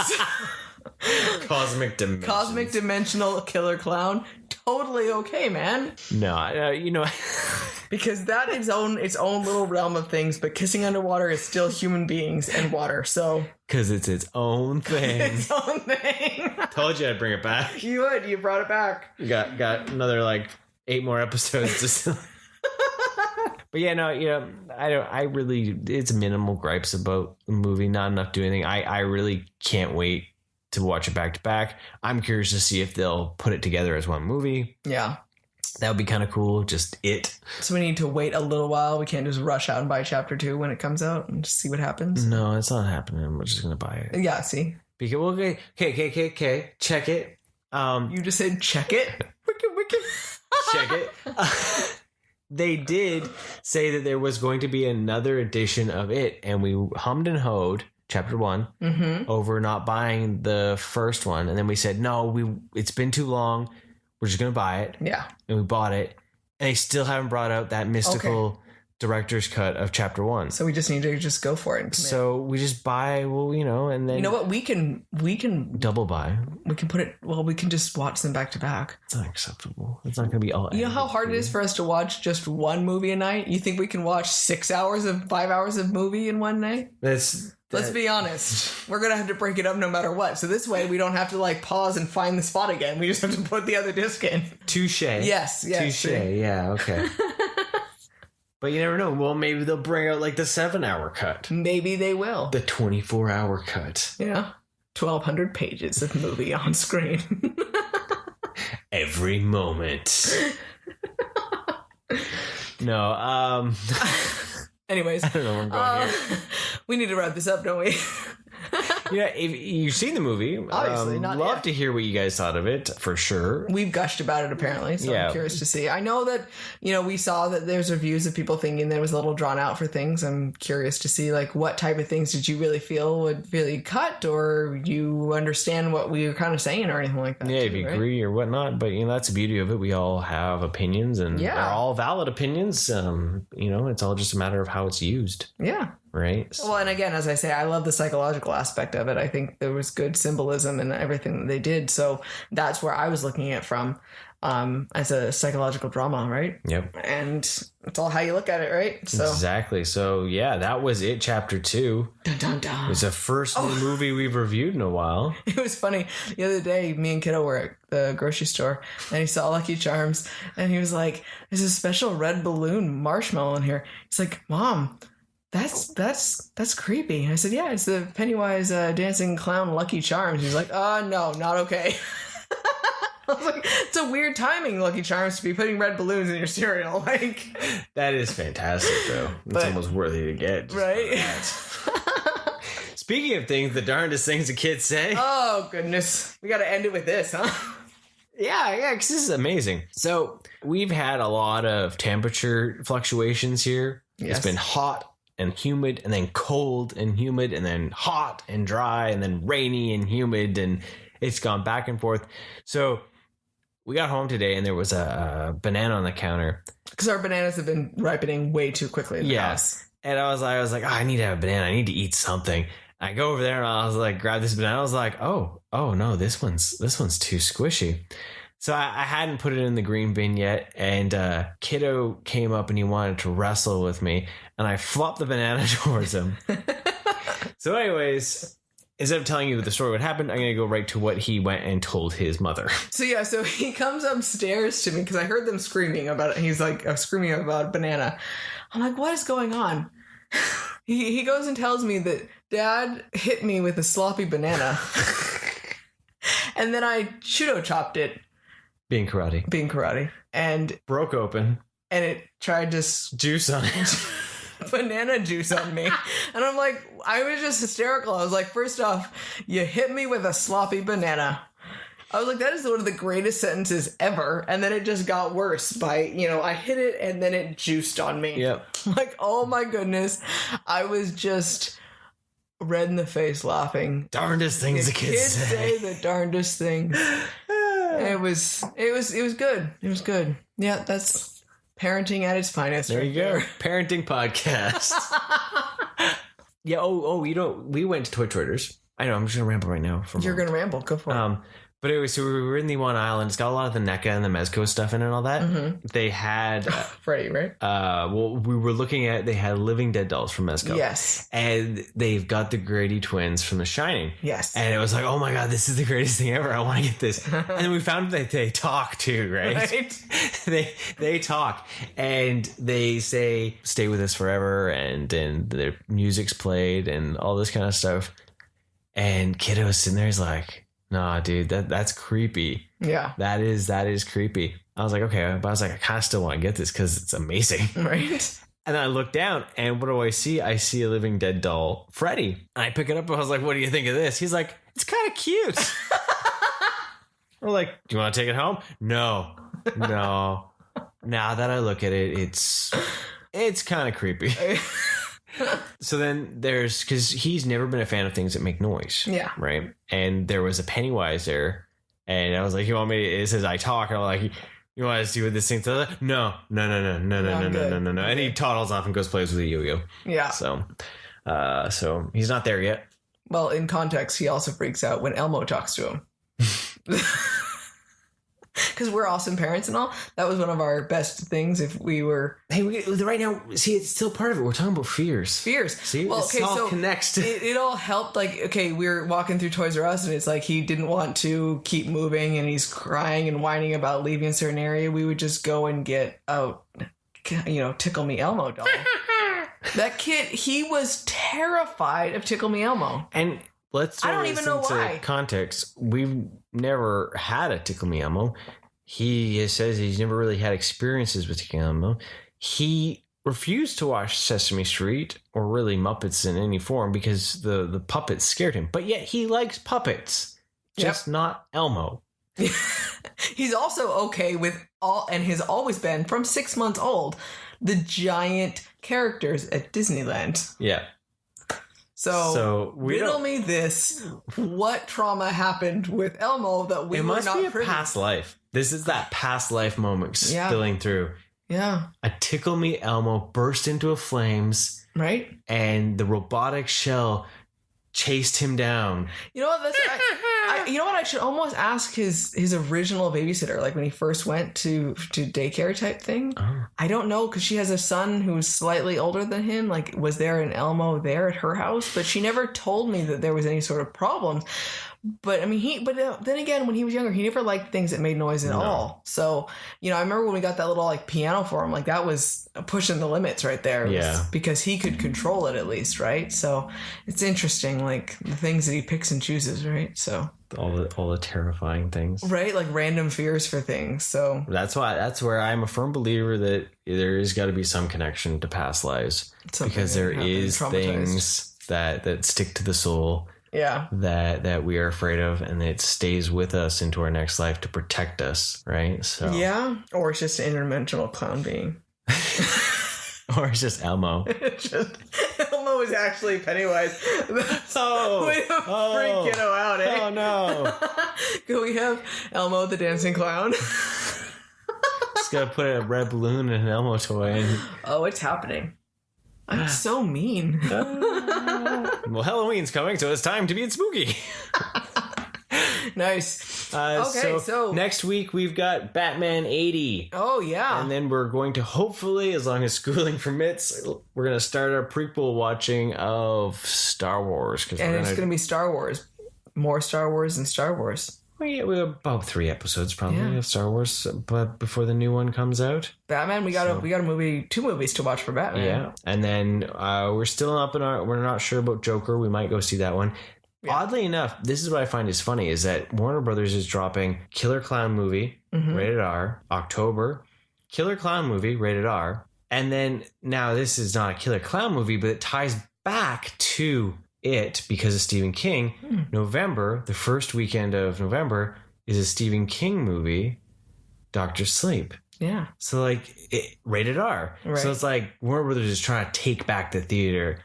Cosmic dimensional killer clown, totally okay, man. No, because that is its own little realm of things, but kissing underwater is still human beings and water, so because it's its own thing. Its own thing. Told you I'd bring it back. You would. You brought it back. You got another 8 more episodes to But yeah, no, I really, it's minimal gripes about the movie, not enough to do anything. I really can't wait to watch it back to back. I'm curious to see if they'll put it together as one movie. Yeah. That would be kind of cool. Just it. So we need to wait a little while. We can't just rush out and buy chapter 2 when it comes out and just see what happens. No, it's not happening. We're just going to buy it. Yeah, see? Because, okay. Check it. You just said check it? Wicked. Check it. They did say that there was going to be another edition of it, and we hummed and hawed chapter 1 over not buying the first one, and then we said no, it's been too long, we're just gonna buy it. Yeah. And we bought it, and they still haven't brought out that mystical director's cut of chapter 1, so we just need to just go for it. So we just buy, and then you know what, we can double buy. We can put it, we can just watch them back to back. It's not acceptable. It's not gonna be all. You know how hard it is for us to watch just one movie a night? You think we can watch 5 hours of movie in one night? Let's be honest. We're going to have to break it up no matter what. So this way we don't have to pause and find the spot again. We just have to put the other disc in. Touche. Yes. Touche. Yeah. Okay. But you never know. Well, maybe they'll bring out the 7-hour cut. Maybe they will. The 24-hour cut. Yeah. 1,200 pages of movie on screen. Every moment. No. Anyways, I don't know where I'm going here. We need to wrap this up, don't we? Yeah, if you've seen the movie, obviously not. Love to hear what you guys thought of it, for sure. We've gushed about it apparently, so I'm curious to see. I know that we saw that there's reviews of people thinking that it was a little drawn out for things. I'm curious to see what type of things did you really feel would really cut, or you understand what we were kind of saying or anything like that. Yeah, if you agree or whatnot, but that's the beauty of it. We all have opinions, and they're all valid opinions. It's all just a matter of how it's used. Yeah. Right. Well, and again, as I say, I love the psychological aspect of it. I think there was good symbolism in everything that they did. So that's where I was looking at from. as a psychological drama, right? Yep. And it's all how you look at it, right? So exactly. So yeah, that was it. Chapter 2. Dun, dun, dun. It was the first new movie we've reviewed in a while. It was funny. The other day, me and Kiddo were at the grocery store, and he saw Lucky Charms, and he was like, "There's a special red balloon marshmallow in here." He's like, "Mom, that's creepy." And I said, "Yeah, it's the Pennywise dancing clown Lucky Charms." He's like, no, not okay." I was like, it's a weird timing, Lucky Charms, to be putting red balloons in your cereal. Like, that is fantastic, though. It's almost worthy to get, right? Speaking of things, the darndest things the kids say. Oh goodness, we got to end it with this, huh? Yeah, because this is amazing. So we've had a lot of temperature fluctuations here. Yes. It's been hot and humid, and then cold and humid, and then hot and dry, and then rainy and humid, and it's gone back and forth. So we got home today, and there was a banana on the counter. Because our bananas have been ripening way too quickly in the house. And I was like, I need to have a banana. I need to eat something. I go over there, and I was like, grab this banana. I was like, oh no, this one's too squishy. So I hadn't put it in the green bin yet, and Kiddo came up and he wanted to wrestle with me, and I flopped the banana towards him. So anyways, instead of telling you what the story would happen, I'm going to go right to what he went and told his mother. So he comes upstairs to me because I heard them screaming about it. He's like screaming about a banana. I'm like, what is going on? He goes and tells me that Dad hit me with a sloppy banana. And then I judo chopped it. Being karate. And broke open. And it tried to juice on it. Banana juice on me. And I'm like, I was just hysterical. I was like, first off, you hit me with a sloppy banana. I was like, that is one of the greatest sentences ever. And then it just got worse by, I hit it and then it juiced on me. Yep. Like, oh my goodness. I was just red in the face laughing. Darndest things the kids say. The darndest things. It was good. It was good. Yeah, that's parenting at its finest. There you go. Parenting podcast. Yeah. We went to Toy Traders. I know. I'm just gonna ramble right now. You're gonna ramble. Go for it. But anyway, so we were in the one island. It's got a lot of the NECA and the Mezco stuff in it and all that. Mm-hmm. They had Freddy, right? We were looking at. They had Living Dead dolls from Mezco. Yes, and they've got the Grady twins from The Shining. Yes, and it was like, oh my god, this is the greatest thing ever. I want to get this. And then we found that they talk too, right? they talk and they say, "Stay with us forever," and their music's played and all this kind of stuff. And Kiddo's sitting there, he's like, nah, dude, that's creepy. Yeah. That is creepy. I was like, okay, but I was like, I kind of still want to get this because it's amazing. Right. And then I look down, and what do I see? I see a Living Dead doll, Freddy. And I pick it up, and I was like, what do you think of this? He's like, it's kind of cute. We're like, do you want to take it home? No. Now that I look at it, it's kind of creepy. So then because he's never been a fan of things that make noise. Yeah. Right. And there was a Pennywise there. And I was like, you want me to, it says I talk. And I'm like, you want to see what this thing does? No. And he toddles off and goes plays with a yo-yo. Yeah. So he's not there yet. Well, in context, he also freaks out when Elmo talks to him. Because we're awesome parents and all. That was one of our best things if we were... Hey, right now, see, it's still part of it. We're talking about fears. See? Well, okay, all connects to... It all helped. Like, okay, we were walking through Toys R Us, and it's like he didn't want to keep moving, and he's crying and whining about leaving a certain area. We would just go and get Tickle Me Elmo doll. That kid, he was terrified of Tickle Me Elmo. And... let's throw this into context. We've never had a Tickle Me Elmo. He says he's never really had experiences with Tickle Me Elmo. He refused to watch Sesame Street or really Muppets in any form because the puppets scared him. But yet he likes puppets, just not Elmo. He's also okay with all, and has always been from 6 months old, the giant characters at Disneyland. Yeah. So riddle me this: what trauma happened with Elmo that we were not privy? It must be a past life. This is that past life moment spilling through. Yeah. A Tickle Me Elmo burst into flames. Right. And the robotic shell chased him down. You know what? You know what? I should almost ask his original babysitter, like when he first went to daycare type thing. Oh. I don't know, because she has a son who's slightly older than him. Like, was there an Elmo there at her house? But she never told me that there was any sort of problem. But I mean, then again, when he was younger, he never liked things that made noise at all. So, you know, I remember when we got that little like piano for him, like that was pushing the limits right there. Yeah. Because he could control it at least, right? So it's interesting, like the things that he picks and chooses, right? So all the terrifying things, right? Like random fears for things. So that's where I'm a firm believer that there is got to be some connection to past lives, because there is things that stick to the soul. Yeah. That we are afraid of, and it stays with us into our next life to protect us, right? So yeah. Or it's just an interdimensional clown being. Or it's just Elmo. Elmo is actually Pennywise. Way to freak kiddo out, eh? Oh no. Can we have Elmo the dancing clown? Just gotta put a red balloon in an Elmo toy. Oh, it's happening. I'm so mean. Well, Halloween's coming, so it's time to be spooky. Nice. Okay, so next week we've got Batman 80. Oh, yeah. And then we're going to, hopefully, as long as schooling permits, we're going to start our prequel watching of Star Wars. And it's going to be Star Wars. More Star Wars than Star Wars. Well, yeah, we have about 3 episodes probably of Star Wars, but before the new one comes out. Batman, we got a movie, 2 movies to watch for Batman. Yeah, and then we're still we're not sure about Joker. We might go see that one. Yeah. Oddly enough, this is what I find is funny, is that Warner Brothers is dropping Killer Clown movie, rated R, October, Killer Clown movie, rated R, and then now this is not a Killer Clown movie, but it ties back to it because of Stephen King. November, the first weekend of November, is a Stephen King movie, Dr. Sleep. Yeah. So like rated R. Right. So it's like Warner Brothers is trying to take back the theater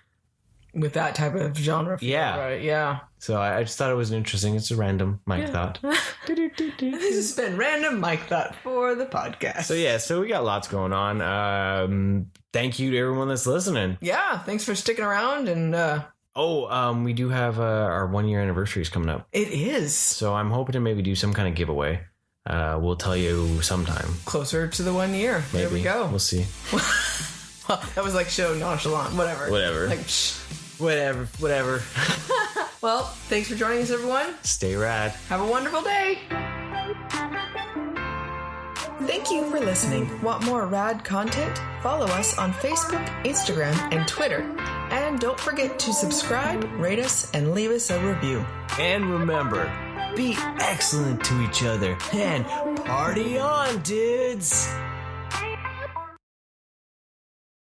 with that type of genre. Yeah. Right. Yeah. So I just thought it was interesting. It's a random Mike thought. This has been random Mike thought for the podcast. So we got lots going on. Thank you to everyone that's listening. Yeah. Thanks for sticking around. And we do have our 1-year anniversary is coming up. It is. So I'm hoping to maybe do some kind of giveaway. We'll tell you sometime. Closer to the 1 year. Maybe. There we go. We'll see. Well, that was like show nonchalant. Whatever. Like, shh. Whatever. Well, thanks for joining us, everyone. Stay rad. Have a wonderful day. Thank you for listening. Want more rad content? Follow us on Facebook, Instagram, and Twitter. And don't forget to subscribe, rate us, and leave us a review. And remember, be excellent to each other and party on, dudes!